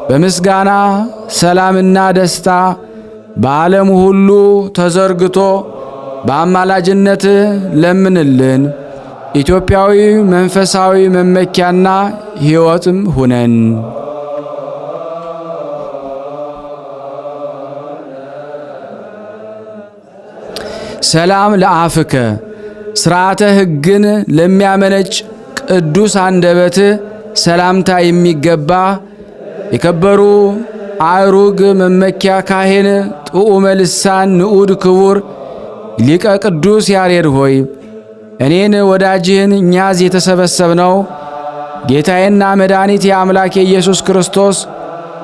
በምስጋና ሰላምና ደስታ በዓለም ሁሉ ተዘርግቶ በአማላጅነት ለምንልን። ኢትዮጵያዊ መንፈሳዊ መመኪያና ሕይወትም ሁነን። ሰላም ለአፍከ ሥርዓተ ሕግን ለሚያመነጭ ቅዱስ አንደበት ሰላምታ የሚገባ የከበሩ አእሩግ መመኪያ ካህን ጥዑመ ልሳን ንዑድ ክቡር ሊቀ ቅዱስ ያሬድ ሆይ እኔን ወዳጅህን እኛዝ የተሰበሰብነው ጌታዬና መድኃኒት የአምላክ የኢየሱስ ክርስቶስ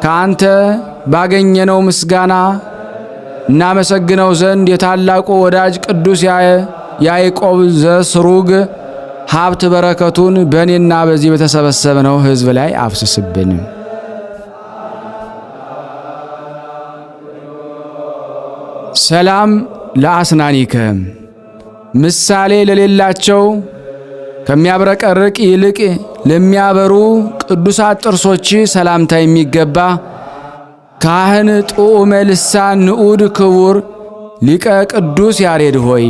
ከአንተ ባገኘነው ምስጋና እናመሰግነው ዘንድ የታላቁ ወዳጅ ቅዱስ ያዕቆብ ዘስሩግ ሀብት በረከቱን በእኔና በዚህ በተሰበሰብነው ሕዝብ ላይ አፍስስብን። ሰላም ለአስናኒከ ምሳሌ ለሌላቸው ከሚያብረቀርቅ ይልቅ ለሚያበሩ ቅዱሳት ጥርሶች ሰላምታ የሚገባ ካህን ጥዑመ ልሳን ንዑድ ክቡር ሊቀ ቅዱስ ያሬድ ሆይ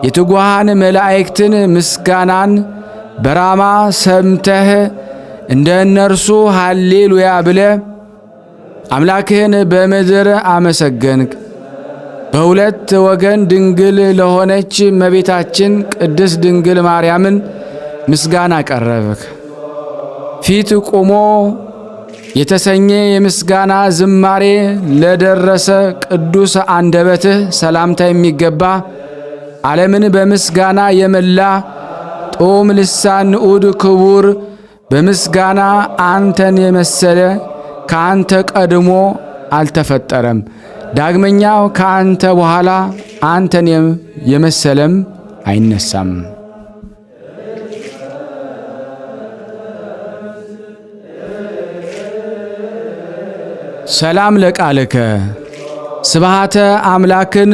የትጉሃን መላእክትን ምስጋናን በራማ ሰምተህ እንደ እነርሱ ሃሌሉያ ብለ አምላክህን በምድር አመሰገንክ። በሁለት ወገን ድንግል ለሆነች እመቤታችን ቅድስት ድንግል ማርያምን ምስጋና ቀረብክ። ፊት ቆሞ የተሰኘ የምስጋና ዝማሬ ለደረሰ ቅዱስ አንደበትህ ሰላምታ የሚገባ ዓለምን በምስጋና የመላ ጦም ልሳን ንዑድ ክቡር በምስጋና አንተን የመሰለ ከአንተ ቀድሞ አልተፈጠረም። ዳግመኛው ከአንተ በኋላ አንተን የመሰለም አይነሳም። ሰላም ለቃልከ ስብሃተ አምላክን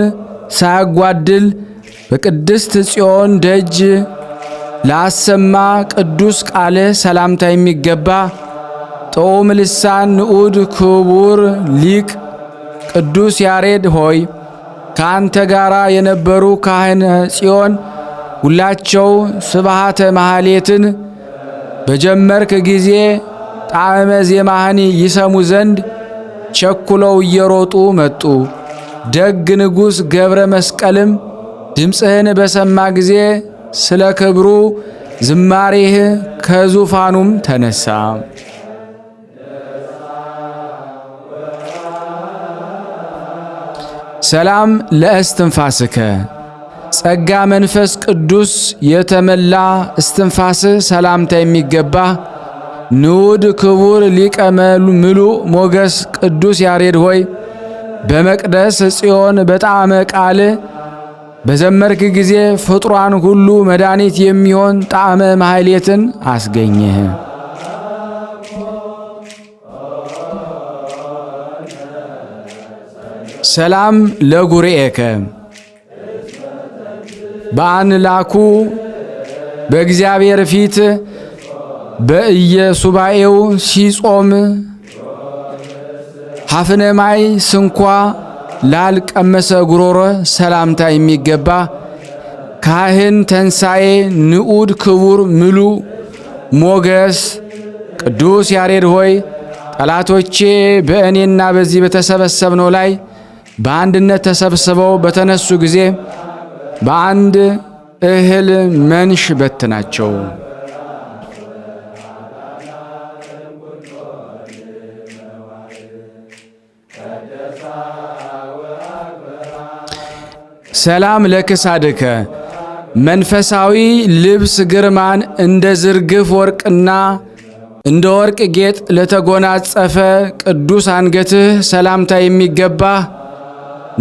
ሳያጓድል በቅድስት ጽዮን ደጅ ላሰማ ቅዱስ ቃል ሰላምታ የሚገባ ጦም ልሳን ንዑድ ክቡር ሊቅ ቅዱስ ያሬድ ሆይ ከአንተ ጋር የነበሩ ካህነ ጽዮን ሁላቸው ስብሃተ ማህሌትን በጀመርክ ጊዜ ጣዕመ ዜማህን ይሰሙ ዘንድ ቸኩለው እየሮጡ መጡ። ደግ ንጉሥ ገብረ መስቀልም ድምፅህን በሰማ ጊዜ ስለ ክብሩ ዝማሬህ ከዙፋኑም ተነሳ። ሰላም ለእስትንፋስከ ጸጋ መንፈስ ቅዱስ የተመላ እስትንፋስ ሰላምታ የሚገባ ንዑድ ክቡር ሊቀ ምሉእ ሞገስ ቅዱስ ያሬድ ሆይ በመቅደስ ጽዮን በጣዕመ ቃል በዘመርክ ጊዜ ፍጡራን ሁሉ መድኃኒት የሚሆን ጣዕመ ማህሌትን አስገኘህ። ሰላም ለጉርኤከ በአንላኩ በእግዚአብሔር ፊት በኢየሱባኤው ሲጾም ሐፍነማይ ስንኳ ላልቀመሰ ጉሮሮ ሰላምታ የሚገባ ካህን ተንሳኤ ንዑድ ክቡር ምሉእ ሞገስ ቅዱስ ያሬድ ሆይ ጠላቶቼ በእኔና በዚህ በተሰበሰብነው ላይ በአንድነት ተሰብስበው በተነሱ ጊዜ በአንድ እህል መንሽ በትናቸው። ሰላም ለክሳድከ መንፈሳዊ ልብስ ግርማን እንደ ዝርግፍ ወርቅና እንደ ወርቅ ጌጥ ለተጎናጸፈ ቅዱስ አንገትህ ሰላምታ የሚገባ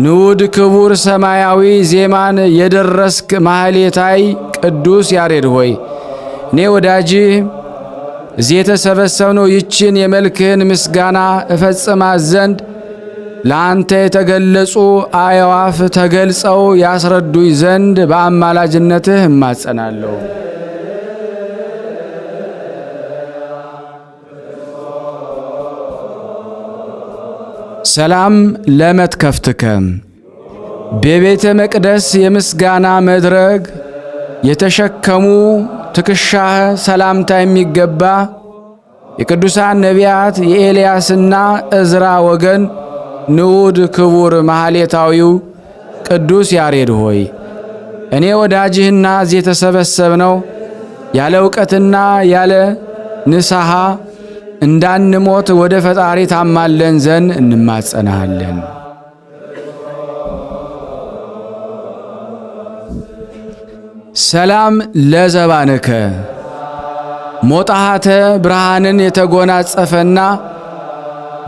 ንዑድ ክቡር ሰማያዊ ዜማን የደረስክ ማህሌታይ ቅዱስ ያሬድ ሆይ እኔ ወዳጅ እዚህ የተሰበሰብነው ይችን የመልክህን ምስጋና እፈጽማት ዘንድ ለአንተ የተገለጹ አዕዋፍ ተገልጸው ያስረዱኝ ዘንድ በአማላጅነትህ እማጸናለሁ። ሰላም ለመትከፍትከ በቤተ መቅደስ የምስጋና መድረክ የተሸከሙ ትከሻህ ሰላምታ የሚገባ የቅዱሳን ነቢያት የኤልያስና እዝራ ወገን ንዑድ ክቡር ማህሌታዊው ቅዱስ ያሬድ ሆይ እኔ ወዳጅህና እዚህ የተሰበሰብነው ያለ ዕውቀትና ያለ ንስሐ እንዳንሞት ወደ ፈጣሪ ታማለን ዘንድ እንማጸናለን። ሰላም ለዘባንከ ሞጣሃተ ብርሃንን የተጎናጸፈና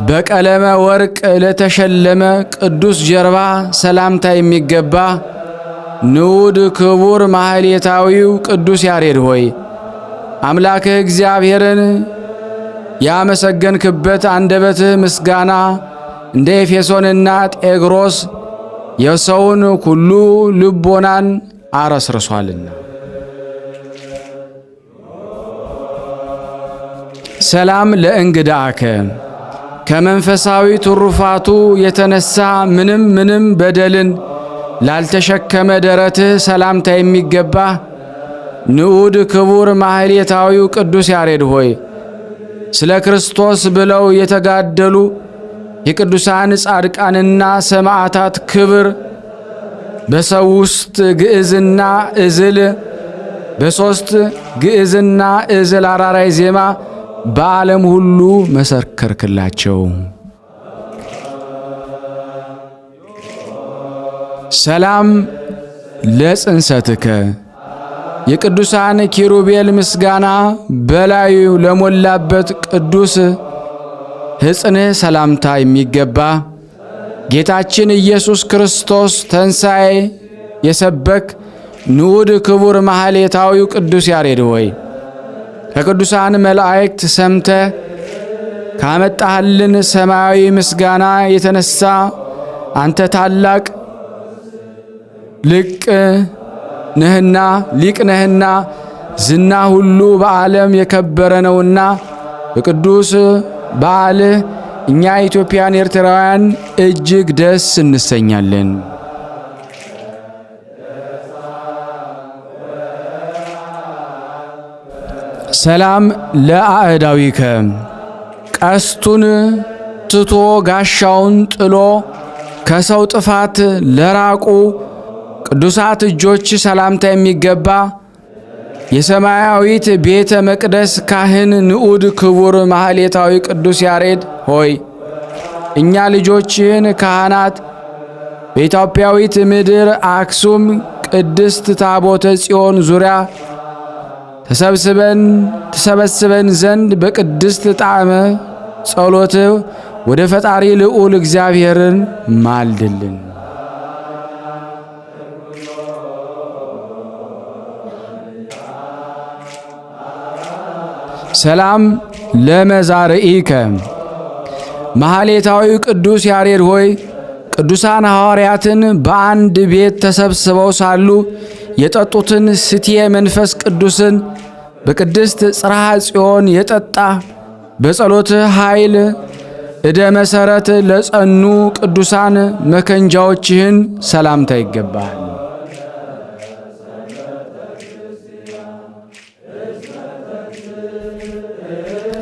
በቀለመ ወርቅ ለተሸለመ ቅዱስ ጀርባ ሰላምታ የሚገባ ንዑድ ክቡር ማህሌታዊው ቅዱስ ያሬድ ሆይ አምላክህ እግዚአብሔርን ያመሰገንክበት አንደበትህ ምስጋና እንደ ኤፌሶንና ጤግሮስ የሰውን ሁሉ ልቦናን አረስርሷልና። ሰላም ለእንግዳከ ከመንፈሳዊ ትሩፋቱ የተነሳ ምንም በደልን ላልተሸከመ ደረትህ ሰላምታ የሚገባ ንዑድ ክቡር ማህሌታዊው ቅዱስ ያሬድ ሆይ ስለ ክርስቶስ ብለው የተጋደሉ የቅዱሳን ጻድቃንና ሰማዕታት ክብር በሰው ውስጥ ግዕዝና እዝል በሶስት ግዕዝና እዝል አራራይ ዜማ በዓለም ሁሉ መሰከርክላቸው። ሰላም ለጽንሰትከ የቅዱሳን ኪሩቤል ምስጋና በላዩ ለሞላበት ቅዱስ ሕፅንህ ሰላምታ የሚገባ ጌታችን ኢየሱስ ክርስቶስ ተንሣኤ የሰበክ ንዑድ ክቡር ማህሌታዊው ቅዱስ ያሬድ ሆይ ከቅዱሳን መላእክት ሰምተ ካመጣህልን ሰማያዊ ምስጋና የተነሳ አንተ ታላቅ ሊቅ ነህና ዝና ሁሉ በዓለም የከበረ ነውና በቅዱስ በዓልህ እኛ ኢትዮጵያን ኤርትራውያን እጅግ ደስ እንሰኛለን። ሰላም ለአዕዳዊከ ቀስቱን ትቶ ጋሻውን ጥሎ ከሰው ጥፋት ለራቁ ቅዱሳት እጆች ሰላምታ የሚገባ የሰማያዊት ቤተ መቅደስ ካህን ንዑድ ክቡር ማህሌታዊ ቅዱስ ያሬድ ሆይ እኛ ልጆችህን ካህናት በኢትዮጵያዊት ምድር አክሱም ቅድስት ታቦተ ጽዮን ዙሪያ ተሰበስበን ዘንድ በቅድስት ጣዕመ ጸሎት ወደ ፈጣሪ ልዑል እግዚአብሔርን ማልድልን። ሰላም ለመዛርኢከ ማህሌታዊ ቅዱስ ያሬድ ሆይ ቅዱሳን ሐዋርያትን በአንድ ቤት ተሰብስበው ሳሉ የጠጡትን ስትየ መንፈስ ቅዱስን በቅድስት ጽርሐ ጽዮን የጠጣ በጸሎት ኃይል እደ መሰረት ለጸኑ ቅዱሳን መከንጃዎችህን ሰላምታ ይገባል።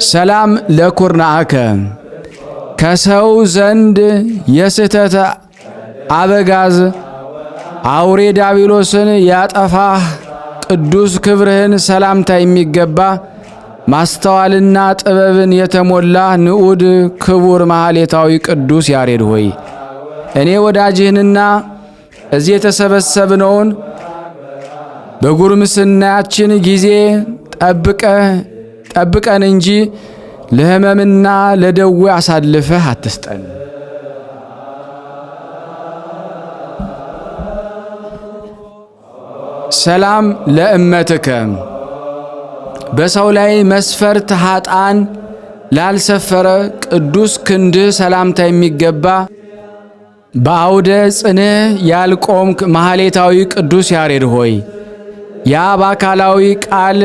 ሰላም ለኩርናአከ ከሰው ዘንድ የስህተት አበጋዝ አውሬ ዲያብሎስን ያጠፋህ ቅዱስ ክብርህን ሰላምታ የሚገባ ማስተዋልና ጥበብን የተሞላ ንዑድ ክቡር ማህሌታዊ ቅዱስ ያሬድ ሆይ እኔ ወዳጅህንና እዚህ የተሰበሰብነውን በጉርምስናችን ጊዜ ጠብቀን እንጂ ለሕመምና ለደዌ አሳልፈህ አትስጠን። ሰላም ለእመትከ በሰው ላይ መስፈርት ኃጣን ላልሰፈረ ቅዱስ ክንድህ ሰላምታ የሚገባ በአውደ ጽንህ ያልቆምክ ማህሌታዊ ቅዱስ ያሬድ ሆይ ያ በአካላዊ ቃል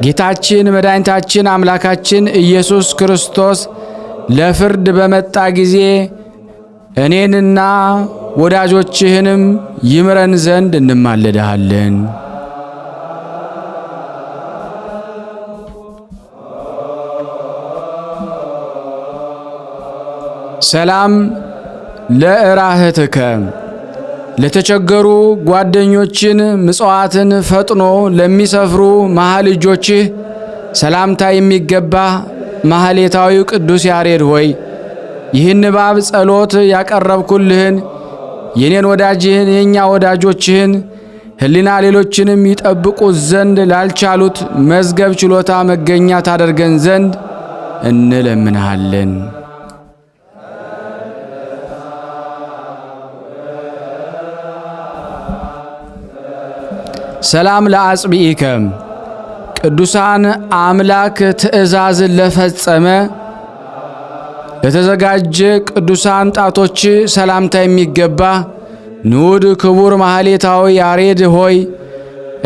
ጌታችን መድኃኒታችን አምላካችን ኢየሱስ ክርስቶስ ለፍርድ በመጣ ጊዜ እኔንና ወዳጆችህንም ይምረን ዘንድ እንማለድሃለን። ሰላም ለእራህትከ ለተቸገሩ ጓደኞችን ምጽዋትን ፈጥኖ ለሚሰፍሩ መሃል እጆችህ ሰላምታ የሚገባ ማህሌታዊው ቅዱስ ያሬድ ሆይ ይህን ንባብ ጸሎት ያቀረብኩልህን የኔን ወዳጅህን የኛ ወዳጆችህን ሕሊና ሌሎችንም ይጠብቁት ዘንድ ላልቻሉት መዝገብ ችሎታ መገኛ ታደርገን ዘንድ እንለምንሃለን። ሰላም ለአጽብኢከ ቅዱሳን አምላክ ትእዛዝን ለፈጸመ ለተዘጋጀ ቅዱሳን ጣቶች ሰላምታ የሚገባ ንዑድ ክቡር ማህሌታዊ ያሬድ ሆይ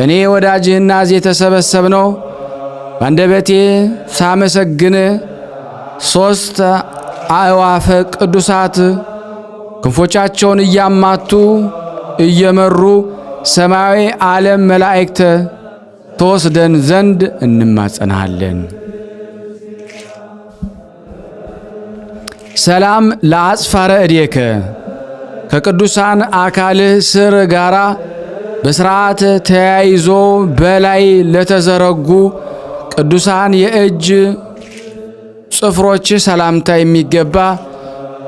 እኔ ወዳጅህና እዚህ የተሰበሰብነው በአንደበቴ ሳመሰግን ሦስት አእዋፈ ቅዱሳት ክንፎቻቸውን እያማቱ እየመሩ ሰማያዊ ዓለም መላእክት ተወስደን ዘንድ እንማጸናለን። ሰላም ለአጽፋረ እዴከ ከቅዱሳን አካልህ ስር ጋራ በሥርዓት ተያይዞ በላይ ለተዘረጉ ቅዱሳን የእጅ ጽፍሮች ሰላምታ የሚገባ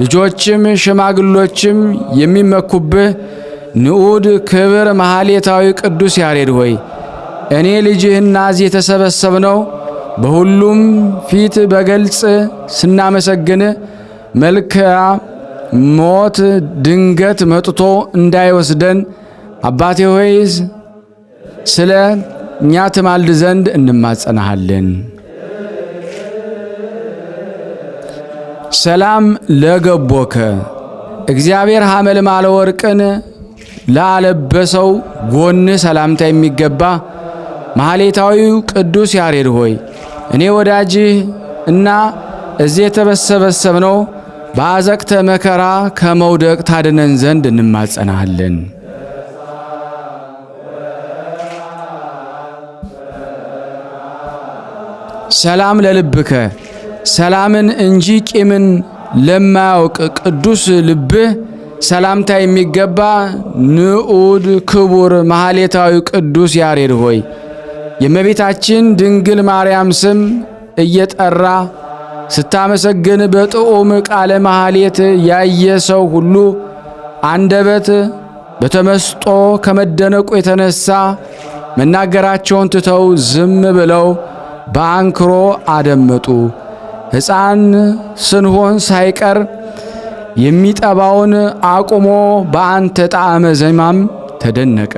ልጆችም ሽማግሎችም የሚመኩብህ ንዑድ ክብር ማህሌታዊ ቅዱስ ያሬድ ሆይ እኔ ልጅህና እዚህ የተሰበሰብነው በሁሉም ፊት በገልጽ ስናመሰግን መልክዓ ሞት ድንገት መጥቶ እንዳይወስደን አባቴ ሆይ ስለ እኛ ትማልድ ዘንድ እንማጸናሃለን። ሰላም ለገቦከ እግዚአብሔር ሐመልማለ ወርቅን ላለበሰው ጎን ሰላምታ የሚገባ ማህሌታዊው ቅዱስ ያሬድ ሆይ እኔ ወዳጅህ እና እዚህ የተሰበሰብነው በአዘቅተ መከራ ከመውደቅ ታድነን ዘንድ እንማጸናሃለን። ሰላም ለልብከ ሰላምን እንጂ ቂምን ለማያውቅ ቅዱስ ልብህ ሰላምታ የሚገባ ንዑድ ክቡር ማህሌታዊ ቅዱስ ያሬድ ሆይ የእመቤታችን ድንግል ማርያም ስም እየጠራ ስታመሰግን በጥዑም ቃለ ማህሌት ያየ ሰው ሁሉ አንደበት በተመስጦ ከመደነቁ የተነሳ መናገራቸውን ትተው ዝም ብለው በአንክሮ አደመጡ። ሕፃን ስንሆን ሳይቀር የሚጠባውን አቁሞ በአንተ ጣዕመ ዜማም ተደነቀ።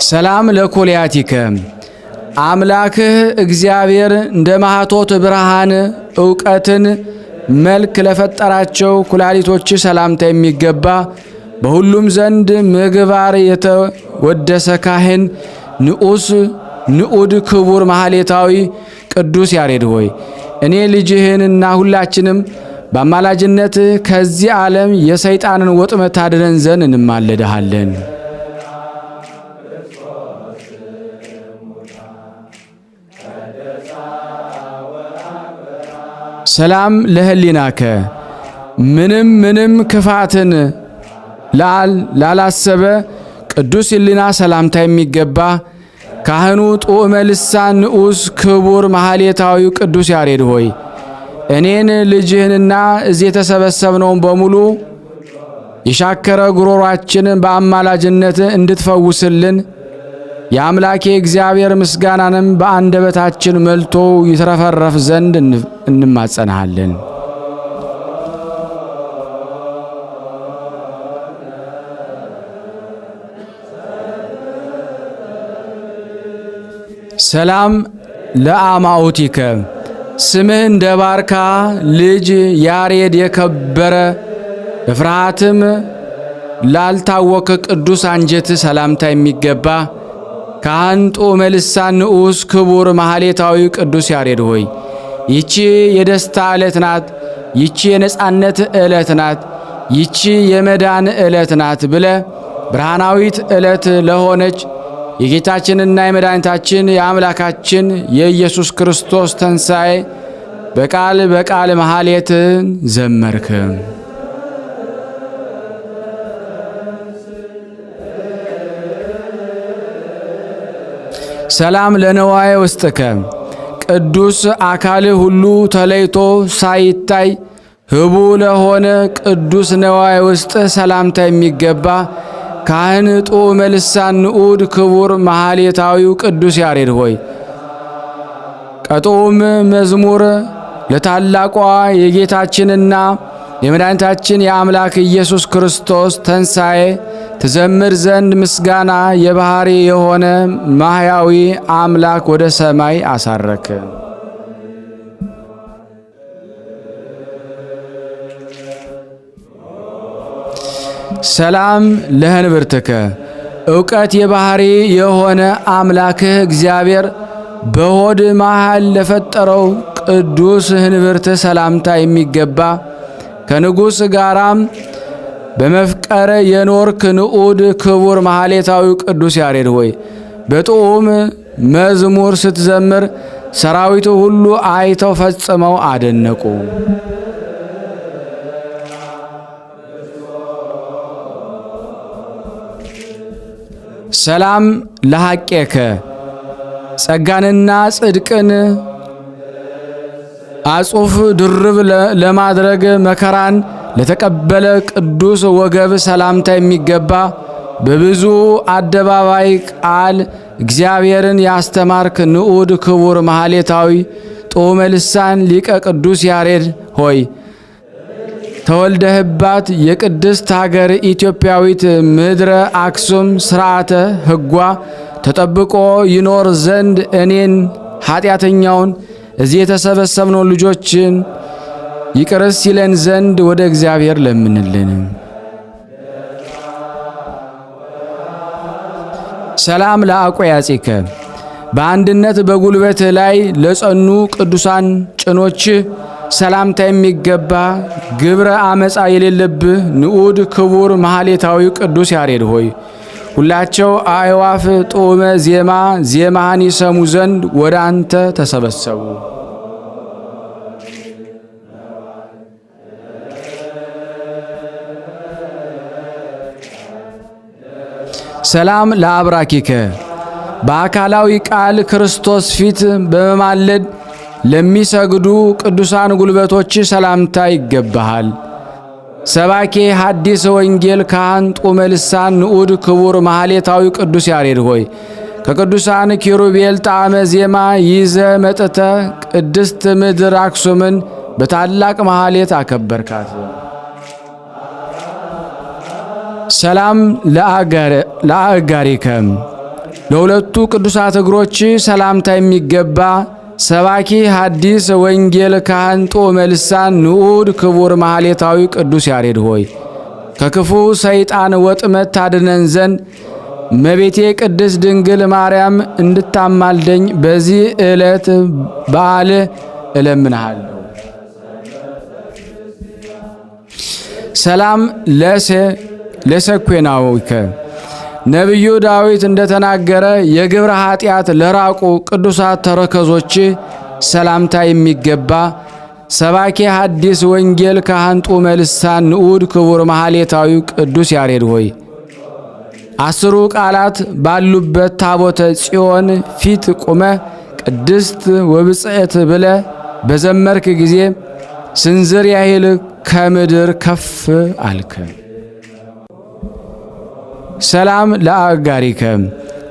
ሰላም ለኮልያቲከ አምላክህ እግዚአብሔር እንደ ማኅቶት ብርሃን ዕውቀትን መልክ ለፈጠራቸው ኩላሊቶች ሰላምታ የሚገባ በሁሉም ዘንድ ምግባር የተወደሰ ካህን ንዑድ ክቡር ማህሌታዊ ቅዱስ ያሬድ ሆይ እኔ ልጅህንና ሁላችንም በአማላጅነት ከዚህ ዓለም የሰይጣንን ወጥመድ ታድነን ዘንድ እንማለድሃለን። ሰላም ለህሊናከ ምንም ክፋትን ላላሰበ ቅዱስ ህሊና ሰላምታ የሚገባ ካህኑ ጡዕመ ልሳን ንዑስ ክቡር ማህሌታዊ ቅዱስ ያሬድ ሆይ እኔን ልጅህንና እዚህ የተሰበሰብነውን በሙሉ የሻከረ ጉሮሯችንን በአማላጅነት እንድትፈውስልን የአምላኬ እግዚአብሔር ምስጋናንም በአንደበታችን መልቶ ይትረፈረፍ ዘንድ እንማጸናሃለን። ሰላም ለአማውቲከ ስምህ እንደ ባርካ ልጅ ያሬድ የከበረ በፍርሃትም ላልታወከ ቅዱስ አንጀት ሰላምታ የሚገባ ካህን ጦመ ልሳን ንዑስ ክቡር ማህሌታዊ ቅዱስ ያሬድ ሆይ ይቺ የደስታ ዕለት ናት፣ ይቺ የነጻነት ዕለት ናት፣ ይቺ የመዳን ዕለት ናት ብለ ብርሃናዊት ዕለት ለሆነች የጌታችንና የመድኃኒታችን የአምላካችን የኢየሱስ ክርስቶስ ተንሣኤ በቃል መሐሌትን ዘመርክ። ሰላም ለነዋየ ውስጥከ ቅዱስ አካል ሁሉ ተለይቶ ሳይታይ ህቡ ለሆነ ቅዱስ ነዋየ ውስጥ ሰላምታ የሚገባ ካህን ጦመ ልሳን ንዑድ ክቡር ማህሌታዊው ቅዱስ ያሬድ ሆይ ቀጦም መዝሙር ለታላቋ የጌታችንና የመድኃኒታችን የአምላክ ኢየሱስ ክርስቶስ ተንሣኤ ትዘምር ዘንድ ምስጋና የባህሪ የሆነ ማህያዊ አምላክ ወደ ሰማይ አሳረከ። ሰላም ለህንብርትከ ዕውቀት የባህሪ የሆነ አምላክህ እግዚአብሔር በሆድ መሃል ለፈጠረው ቅዱስ ህንብርት ሰላምታ የሚገባ ከንጉሥ ጋራም በመፍቀረ የኖርክ ንዑድ ክቡር ማህሌታዊ ቅዱስ ያሬድ ሆይ በጦም መዝሙር ስትዘምር ሰራዊቱ ሁሉ አይተው ፈጽመው አደነቁ። ሰላም ለሐቄከ ጸጋንና ጽድቅን አጹፍ ድርብ ለማድረግ መከራን ለተቀበለ ቅዱስ ወገብ ሰላምታ የሚገባ በብዙ አደባባይ ቃል እግዚአብሔርን ያስተማርክ ንዑድ ክቡር ማህሌታዊ ጦመ ልሳን ሊቀ ቅዱስ ያሬድ ሆይ ተወልደህባት የቅድስት ሀገር ኢትዮጵያዊት ምድረ አክሱም ሥርዓተ ሕጓ ተጠብቆ ይኖር ዘንድ እኔን ኃጢአተኛውን እዚህ የተሰበሰብነው ልጆችን ይቅርስ ይለን ዘንድ ወደ እግዚአብሔር ለምንልን። ሰላም ለአቆያጺከ በአንድነት በጉልበት ላይ ለጸኑ ቅዱሳን ጭኖች ሰላምታ የሚገባ ግብረ አመፃ የሌለብህ ንዑድ ክቡር ማህሌታዊ ቅዱስ ያሬድ ሆይ ሁላቸው አዕዋፍ ጦመ ዜማህን ይሰሙ ዘንድ ወደ አንተ ተሰበሰቡ። ሰላም ለአብራኪከ በአካላዊ ቃል ክርስቶስ ፊት በመማለድ ለሚሰግዱ ቅዱሳን ጉልበቶች ሰላምታ ይገባሃል። ሰባኬ ሐዲስ ወንጌል ካህን ጦመ ልሳን ንዑድ ክቡር ማህሌታዊ ቅዱስ ያሬድ ሆይ ከቅዱሳን ኪሩቤል ጣዕመ ዜማ ይዘ መጥተ ቅድስት ምድር አክሱምን በታላቅ ማህሌት አከበርካት። ሰላም ለአጋሪከ ለሁለቱ ቅዱሳት እግሮች ሰላምታ የሚገባ ሰባኪ ሐዲስ ወንጌል ካህን ጦመ ልሳን ንዑድ ክቡር ማህሌታዊ ቅዱስ ያሬድ ሆይ ከክፉ ሰይጣን ወጥመድ ታድነን ዘንድ እመቤቴ ቅድስት ድንግል ማርያም እንድታማልደኝ በዚህ ዕለት በዓል እለምንሃለሁ። ሰላም ለሰኩናዊከ ነቢዩ ዳዊት እንደተናገረ የግብረ ኃጢአት ለራቁ ቅዱሳት ተረከዞች ሰላምታ የሚገባ ሰባኬ ሐዲስ ወንጌል ካህን ጦመ ልሳን ንዑድ ክቡር ማህሌታዊ ቅዱስ ያሬድ ሆይ አስሩ ቃላት ባሉበት ታቦተ ጽዮን ፊት ቁመ ቅድስት ወብጽዕት ብለ በዘመርክ ጊዜ ስንዝር ያህል ከምድር ከፍ አልከ። ሰላም ለአጋሪከ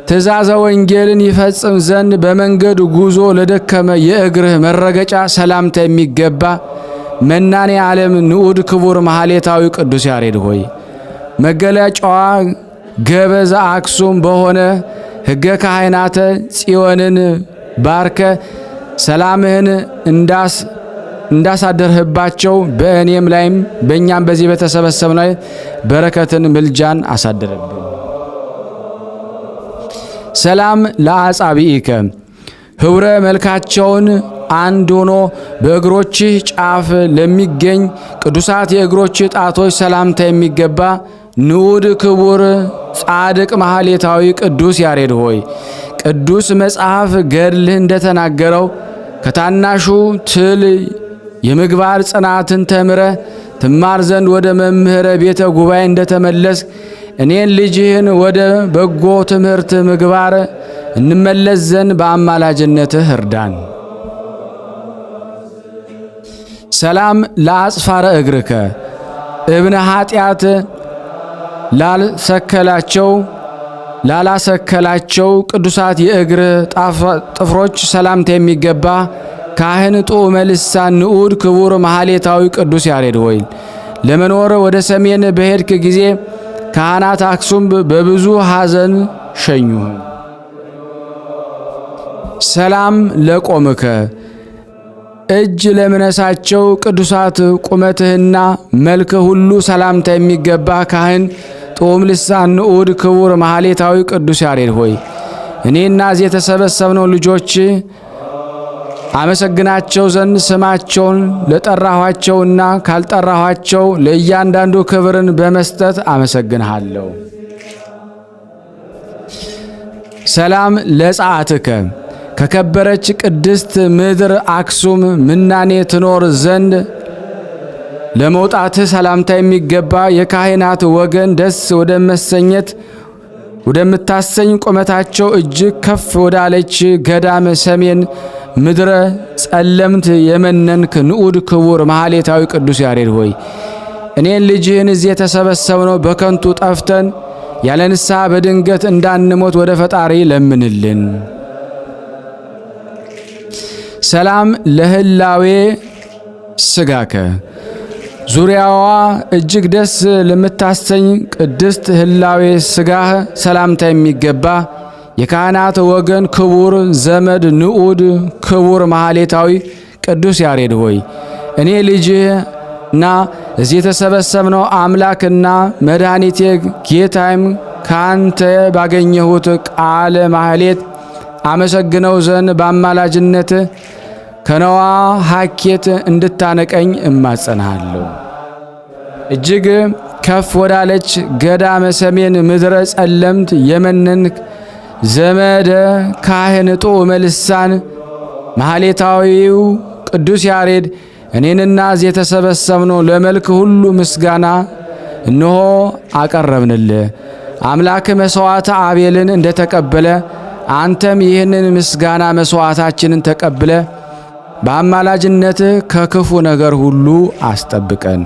ትእዛዘ ወንጌልን ይፈጽም ዘንድ በመንገድ ጉዞ ለደከመ የእግርህ መረገጫ ሰላምታ የሚገባ መናኔ ዓለም ንዑድ ክቡር ማህሌታዊ ቅዱስ ያሬድ ሆይ መገለጫዋ ገበዛ አክሱም በሆነ ሕገ ካህናተ ጽዮንን ባርከ ሰላምህን እንዳሳደርህባቸው በእኔም ላይም በእኛም በዚህ በተሰበሰብነው ላይ በረከትን ምልጃን አሳደረብን። ሰላም ለአጻብኢከ ህብረ መልካቸውን አንድ ሆኖ በእግሮችህ ጫፍ ለሚገኝ ቅዱሳት የእግሮችህ ጣቶች ሰላምታ የሚገባ ንዑድ ክቡር ጻድቅ ማህሌታዊ ቅዱስ ያሬድ ሆይ ቅዱስ መጽሐፍ ገድልህ እንደተናገረው ከታናሹ ትል የምግባር ጽናትን ተምረ ትማር ዘንድ ወደ መምህረ ቤተ ጉባኤ እንደተመለስ እኔን ልጅህን ወደ በጎ ትምህርት ምግባር እንመለስ ዘንድ በአማላጅነትህ እርዳን። ሰላም ለአጽፋረ እግርከ እብነ ኃጢአት ላላሰከላቸው ቅዱሳት የእግር ጥፍሮች ሰላምታ የሚገባ ካህን ጡመ ልሳን ንዑድ ክቡር ማህሌታዊ ቅዱስ ያሬድ ሆይ ለመኖር ወደ ሰሜን በሄድክ ጊዜ ካህናት አክሱም በብዙ ሐዘን ሸኙህ። ሰላም ለቆምከ እጅ ለምነሳቸው ቅዱሳት ቁመትህና መልክ ሁሉ ሰላምታ የሚገባ ካህን ጡም ልሳን ንዑድ ክቡር ማህሌታዊ ቅዱስ ያሬድ ሆይ እኔና እዚህ የተሰበሰብነው ልጆች አመሰግናቸው ዘንድ ስማቸውን ለጠራኋቸውና ካልጠራኋቸው ለእያንዳንዱ ክብርን በመስጠት አመሰግንሃለሁ። ሰላም ለጸአትከ ከከበረች ቅድስት ምድር አክሱም ምናኔ ትኖር ዘንድ ለመውጣትህ ሰላምታ የሚገባ የካህናት ወገን ደስ ወደምታሰኝ ቁመታቸው እጅግ ከፍ ወዳለች ገዳም ሰሜን ምድረ ጸለምት የመነንክ ንዑድ ክቡር ማህሌታዊ ቅዱስ ያሬድ ሆይ እኔን ልጅህን እዚህ የተሰበሰብነው በከንቱ ጠፍተን ያለ ንስሐ በድንገት እንዳንሞት ወደ ፈጣሪ ለምንልን። ሰላም ለህላዌ ስጋከ ዙሪያዋ እጅግ ደስ ለምታሰኝ ቅድስት ህላዌ ስጋህ ሰላምታ የሚገባ የካህናት ወገን ክቡር ዘመድ ንዑድ ክቡር ማህሌታዊ ቅዱስ ያሬድ ሆይ እኔ ልጅና እዚህ የተሰበሰብነው አምላክና መድኃኒቴ ጌታዬም ካንተ ባገኘሁት ቃለ ማህሌት አመሰግነው ዘንድ በአማላጅነት ከነዋ ሀኬት እንድታነቀኝ እማጸናለሁ። እጅግ ከፍ ወዳለች ገዳመ ሰሜን ምድረ ጸለምት የመነንክ ዘመደ ካህን ጡመ ልሳን ማህሌታዊው ቅዱስ ያሬድ እኔንና እዚህ የተሰበሰብነው ለመልክ ሁሉ ምስጋና እነሆ አቀረብንልህ። አምላክ መስዋዕተ አቤልን እንደተቀበለ አንተም ይህንን ምስጋና መስዋዕታችንን ተቀብለ በአማላጅነትህ ከክፉ ነገር ሁሉ አስጠብቀን።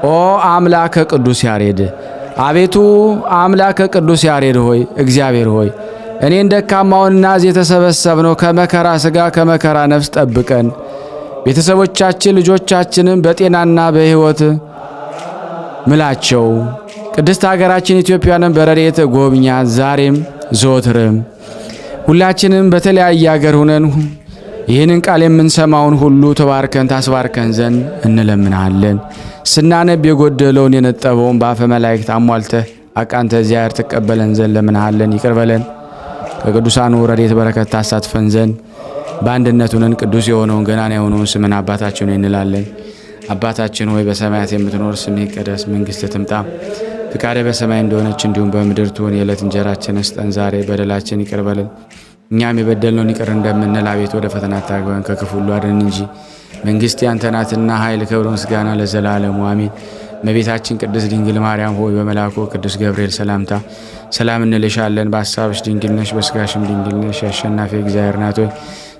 ኦ አምላከ ቅዱስ ያሬድ አቤቱ አምላከ ቅዱስ ያሬድ ሆይ እግዚአብሔር ሆይ እኔን ደካማውንና እዚህ የተሰበሰብነው ከመከራ ሥጋ ከመከራ ነፍስ ጠብቀን። ቤተሰቦቻችን ልጆቻችንን በጤናና በሕይወት ምላቸው። ቅድስት ሀገራችን ኢትዮጵያንን በረድኤት ጎብኛት ዛሬም ዘወትርም። ሁላችንም በተለያየ ሀገር ሆነን ይህንን ቃል የምንሰማውን ሁሉ ተባርከን ታስባርከን ዘንድ እንለምናለን። ስናነብ የጎደለውን የነጠበውን በአፈ መላእክት አሟልተህ አቃንተ እግዚአብሔር ተቀበለን ዘንድ ለምንሃለን። ይቅር በለን ከቅዱሳኑ ረድኤት በረከት ታሳትፈን ዘንድ በአንድነት ሆነን ቅዱስ የሆነውን ገናና የሆነውን ስምን አባታችን ሆይ እንላለን። አባታችን ሆይ በሰማያት የምትኖር ስምህ ይቀደስ፣ መንግሥትህ ትምጣ፣ ፍቃድህ በሰማይ እንደሆነች እንዲሁም በምድር ትሁን። የዕለት እንጀራችንን ስጠን ዛሬ፣ በደላችን ይቅር በለን እኛም የበደልነውን ይቅር እንደምንል፣ አቤት ወደ ፈተና አታግባን ከክፉ ሁሉ አድነን እንጂ መንግሥት ያንተ ናትና ኃይል፣ ክብር፣ ምስጋና ለዘላለሙ አሜን። እመቤታችን ቅድስት ድንግል ማርያም ሆይ በመልአኩ ቅዱስ ገብርኤል ሰላምታ ሰላም እንልሻለን። በሐሳብሽ ድንግል ነሽ፣ በሥጋሽም ድንግል ነሽ። የአሸናፊ እግዚአብሔር ናት ሆይ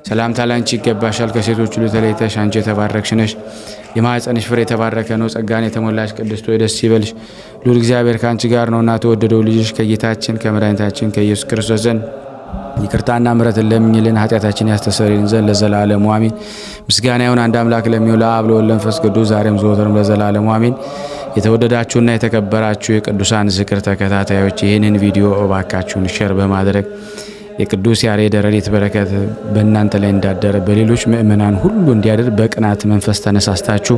ሰላምታ ላንቺ ይገባሻል። ከሴቶች ሁሉ ተለይተሽ አንቺ የተባረክሽ ነሽ፣ የማኅፀንሽ ፍሬ የተባረከ ነው። ጸጋን የተሞላሽ ቅድስት ሆይ ደስ ይበልሽ፣ ልዑል እግዚአብሔር ከአንቺ ጋር ነውና ተወደደው ልጅሽ ከጌታችን ከመድኃኒታችን ከኢየሱስ ክርስቶስ ዘንድ ይቅርታና ምሕረትን ለምኝልን ኃጢአታችን ያስተሰርይልን ዘንድ ለዘላለሙ አሜን። ምስጋና ይሁን አንድ አምላክ ለሚሆን ለአብ ለወልድ ለመንፈስ ቅዱስ ዛሬም ዘወትርም ለዘላለሙ አሜን። የተወደዳችሁና የተከበራችሁ የቅዱሳን ዝክር ተከታታዮች ይህንን ቪዲዮ እባካችሁን ሼር በማድረግ የቅዱስ ያሬድ ረድኤት በረከት በእናንተ ላይ እንዳደረ በሌሎች ምእመናን ሁሉ እንዲያድር በቅናት መንፈስ ተነሳስታችሁ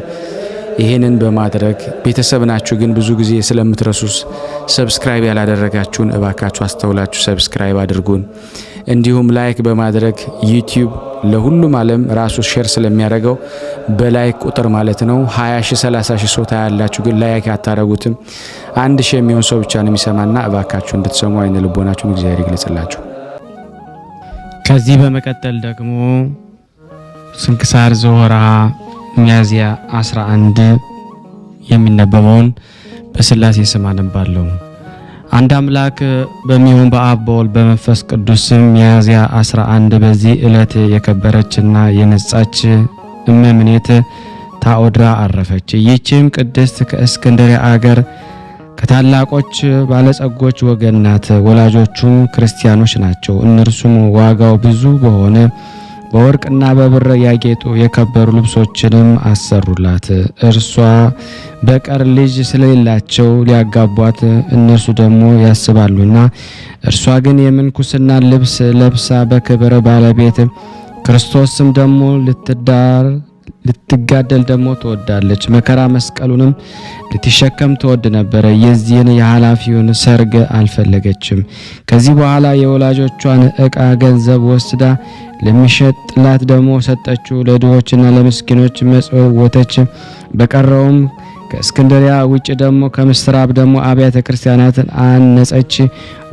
ይህንን በማድረግ ቤተሰብ ናችሁ ግን ብዙ ጊዜ ስለምትረሱስ ሰብስክራይብ ያላደረጋችሁን እባካችሁ አስተውላችሁ ሰብስክራይብ አድርጉን። እንዲሁም ላይክ በማድረግ ዩቲዩብ ለሁሉም ዓለም ራሱ ሼር ስለሚያደርገው በላይክ ቁጥር ማለት ነው 20 ሺህ 30 ሺህ ሰው ታያላችሁ፣ ግን ላይክ አታረጉትም። 1000 የሚሆን ሰው ብቻ ነው የሚሰማና እባካችሁ እንድትሰሙ አይነ ልቦናችሁን እግዚአብሔር ይግለጽላችሁ። ከዚህ በመቀጠል ደግሞ ስንክሳር ዘወርኀ ሚያዝያ 11 የሚነበበውን በሥላሴ ስም አነባለሁ። አንድ አምላክ በሚሆን በአብ በወልድ በመንፈስ ቅዱስ ስም ሚያዝያ 11 በዚህ ዕለት የከበረችና የነጻች እመምኔት ታኦድራ አረፈች። ይህችም ቅድስት ከእስክንድርያ አገር ከታላቆች ባለጸጎች ወገን ናት። ወላጆቹም ክርስቲያኖች ናቸው። እነርሱም ዋጋው ብዙ በሆነ በወርቅና በብር ያጌጡ የከበሩ ልብሶችንም አሰሩላት። እርሷ በቀር ልጅ ስለሌላቸው ሊያጋቧት እነርሱ ደግሞ ያስባሉና፣ እርሷ ግን የምንኩስና ልብስ ለብሳ በክብር ባለቤት ክርስቶስም ደግሞ ልትጋደል ደግሞ ትወዳለች። መከራ መስቀሉንም ልትሸከም ትወድ ነበረ። የዚህን የኃላፊውን ሰርግ አልፈለገችም። ከዚህ በኋላ የወላጆቿን ዕቃ ገንዘብ ወስዳ ለሚሸጥላት ደግሞ ሰጠችው። ለድሆችና ለምስኪኖች መጸወተች። በቀረውም ከእስክንድሪያ ውጭ ደግሞ ከምስራብ ደግሞ አብያተ ክርስቲያናትን አነጸች።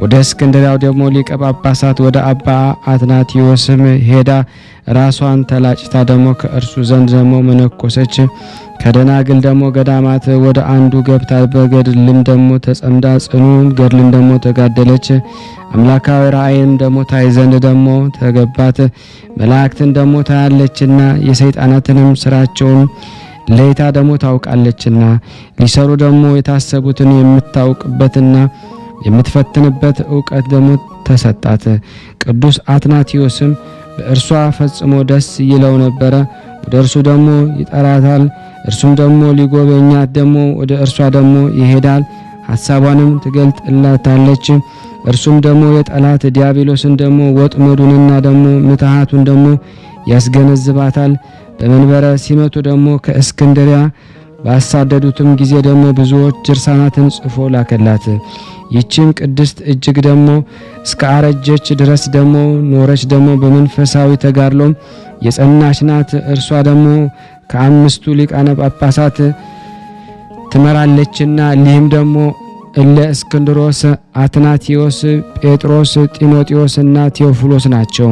ወደ እስክንድሪያው ደግሞ ሊቀ ጳጳሳት ወደ አባ አትናቴዎስም ሄዳ ራሷን ተላጭታ ደግሞ ከእርሱ ዘንድ ደግሞ መነኮሰች። ከደናግል ደግሞ ገዳማት ወደ አንዱ ገብታ በገድልም ደግሞ ተጸምዳ ጽኑ ገድልን ደግሞ ተጋደለች። አምላካዊ ራእይን ደግሞ ታይ ዘንድ ደግሞ ተገባት። መላእክትን ደግሞ ታያለችና የሰይጣናትንም ስራቸውን ለይታ ደግሞ ታውቃለችና ሊሰሩ ደግሞ የታሰቡትን የምታውቅበትና የምትፈትንበት ዕውቀት ደግሞ ተሰጣት። ቅዱስ አትናቴዎስም በእርሷ ፈጽሞ ደስ ይለው ነበረ። ወደ እርሱ ደግሞ ይጠራታል። እርሱም ደግሞ ሊጎበኛት ደግሞ ወደ እርሷ ደግሞ ይሄዳል። ሐሳቧንም ትገልጥላታለች። እርሱም ደግሞ የጠላት ዲያብሎስን ደግሞ ወጥመዱንና ደግሞ ምትሃቱን ደግሞ ያስገነዝባታል። በመንበረ ሲመቱ ደግሞ ከእስክንድሪያ ባሳደዱትም ጊዜ ደግሞ ብዙዎች ድርሳናትን ጽፎ ላከላት። ይህችም ቅድስት እጅግ ደግሞ እስከ አረጀች ድረስ ደግሞ ኖረች። ደግሞ በመንፈሳዊ ተጋድሎም የጸናች ናት። እርሷ ደግሞ ከአምስቱ ሊቃነ ጳጳሳት ትመራለችና ሊህም ደግሞ እለ እስክንድሮስ፣ አትናቴዎስ፣ ጴጥሮስ፣ ጢሞቴዎስ እና ቴዎፍሎስ ናቸው።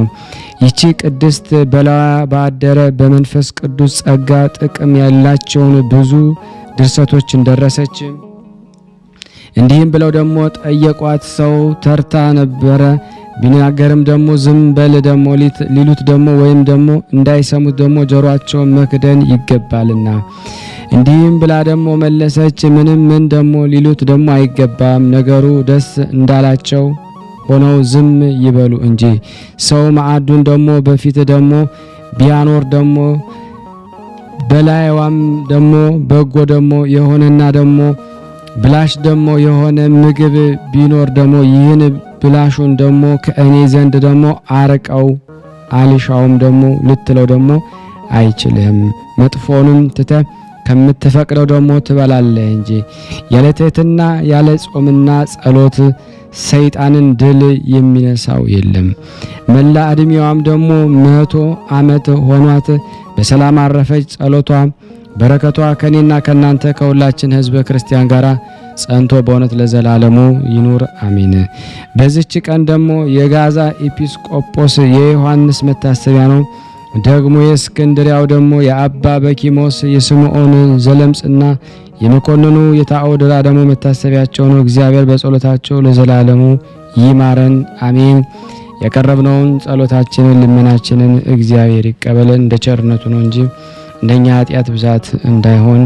ይቺ ቅድስት በላዋ ባደረ በመንፈስ ቅዱስ ጸጋ ጥቅም ያላቸውን ብዙ ድርሰቶችን ደረሰች። እንዲህም ብለው ደግሞ ጠየቋት። ሰው ተርታ ነበረ። ቢናገርም ደግሞ ዝም በል ደግሞ ሊሉት ደግሞ ወይም ደግሞ እንዳይሰሙት ደግሞ ጆሮአቸውን መክደን ይገባልና። እንዲህም ብላ ደግሞ መለሰች። ምን ደግሞ ሊሉት ደግሞ አይገባም። ነገሩ ደስ እንዳላቸው ሆነው ዝም ይበሉ እንጂ። ሰው ማዕዱን ደግሞ በፊት ደግሞ ቢያኖር ደግሞ በላይዋም ደግሞ በጎ ደግሞ የሆነና ደግሞ ብላሽ ደግሞ የሆነ ምግብ ቢኖር ደግሞ ይህን ብላሹን ደግሞ ከእኔ ዘንድ ደግሞ አርቀው አልሻውም ደግሞ ልትለው ደግሞ አይችልም። መጥፎንም ትተ ከምትፈቅደው ደግሞ ትበላለህ እንጂ። ያለ ትሕትና ያለ ጾምና ጸሎት ሰይጣንን ድል የሚነሳው የለም። መላ ዕድሜዋም ደግሞ 100 ዓመት ሆኗት በሰላም አረፈች። ጸሎቷ በረከቷ ከኔና ከናንተ ከሁላችን ሕዝበ ክርስቲያን ጋር ጸንቶ በእውነት ለዘላለሙ ይኑር አሜን። በዚች ቀን ደግሞ የጋዛ ኤጲስቆጶስ የዮሐንስ መታሰቢያ ነው። ደግሞ የእስክንድሪያው ደግሞ የአባ በኪሞስ የስምዖን ዘለምጽና የመኮንኑ የታኦድራ ደግሞ መታሰቢያቸው ነው። እግዚአብሔር በጸሎታቸው ለዘላለሙ ይማረን አሜን። ያቀረብነውን ጸሎታችንን ልመናችንን እግዚአብሔር ይቀበለን እንደ ቸርነቱ ነው እንጂ እንደኛ ኃጢአት ብዛት እንዳይሆን።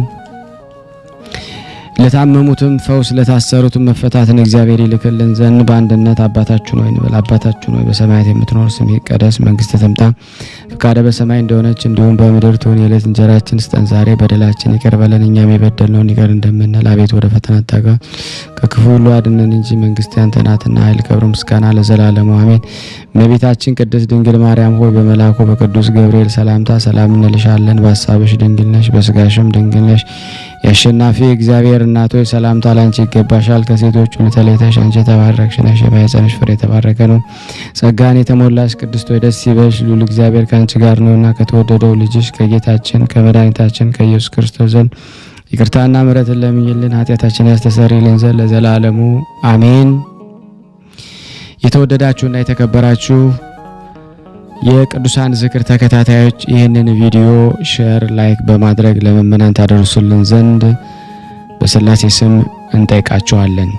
ለታመሙትም ፈውስ ለታሰሩትም መፈታትን እግዚአብሔር ይልክልን ዘንድ በአንድነት አባታችን ሆይ እንበል። አባታችን ሆይ በሰማያት የምትኖር ስምህ ይቀደስ፣ መንግስትህ ትምጣ፣ ፈቃድህ በሰማይ እንደሆነች እንዲሁም በምድር ትሁን። የዕለት እንጀራችንን ስጠን ዛሬ፣ በደላችን ይቅር በለን እኛም የበደልነውን ይቅር እንደምንል፣ አቤቱ ወደ ፈተና አታግባን ከክፉ ሁሉ አድነን እንጂ መንግስት ያንተ ናትና ኃይል፣ ክብር፣ ምስጋና ለዘላለሙ አሜን። እመቤታችን ቅድስት ድንግል ማርያም ሆይ በመልአኩ በቅዱስ ገብርኤል ሰላምታ ሰላም እንልሻለን። በሐሳብሽ ድንግል ነሽ፣ በስጋሽም ድንግል ነሽ። የአሸናፊ እግዚአብሔር እናት ሆይ ሰላምታ ላንቺ ይገባሻል። ከሴቶች ሁሉ ተለይተሽ አንቺ የተባረክሽ ነሽ፣ የማኅፀንሽ ፍሬ የተባረከ ነው። ጸጋን የተሞላሽ ቅድስት ሆይ ደስ ይበልሽ፣ ልዑል እግዚአብሔር ከአንቺ ጋር ነውና ከተወደደው ልጅሽ ከጌታችን ከመድኃኒታችን ከኢየሱስ ክርስቶስ ዘንድ ይቅርታና ምሕረትን ለምኝልን ኃጢአታችንን ያስተሰርይልን ዘንድ ለዘላለሙ አሜን። የተወደዳችሁና የተከበራችሁ የቅዱሳን ዝክር ተከታታዮች ይህንን ቪዲዮ ሼር፣ ላይክ በማድረግ ለምእመናን ታደርሱልን ዘንድ በሥላሴ ስም እንጠይቃችኋለን።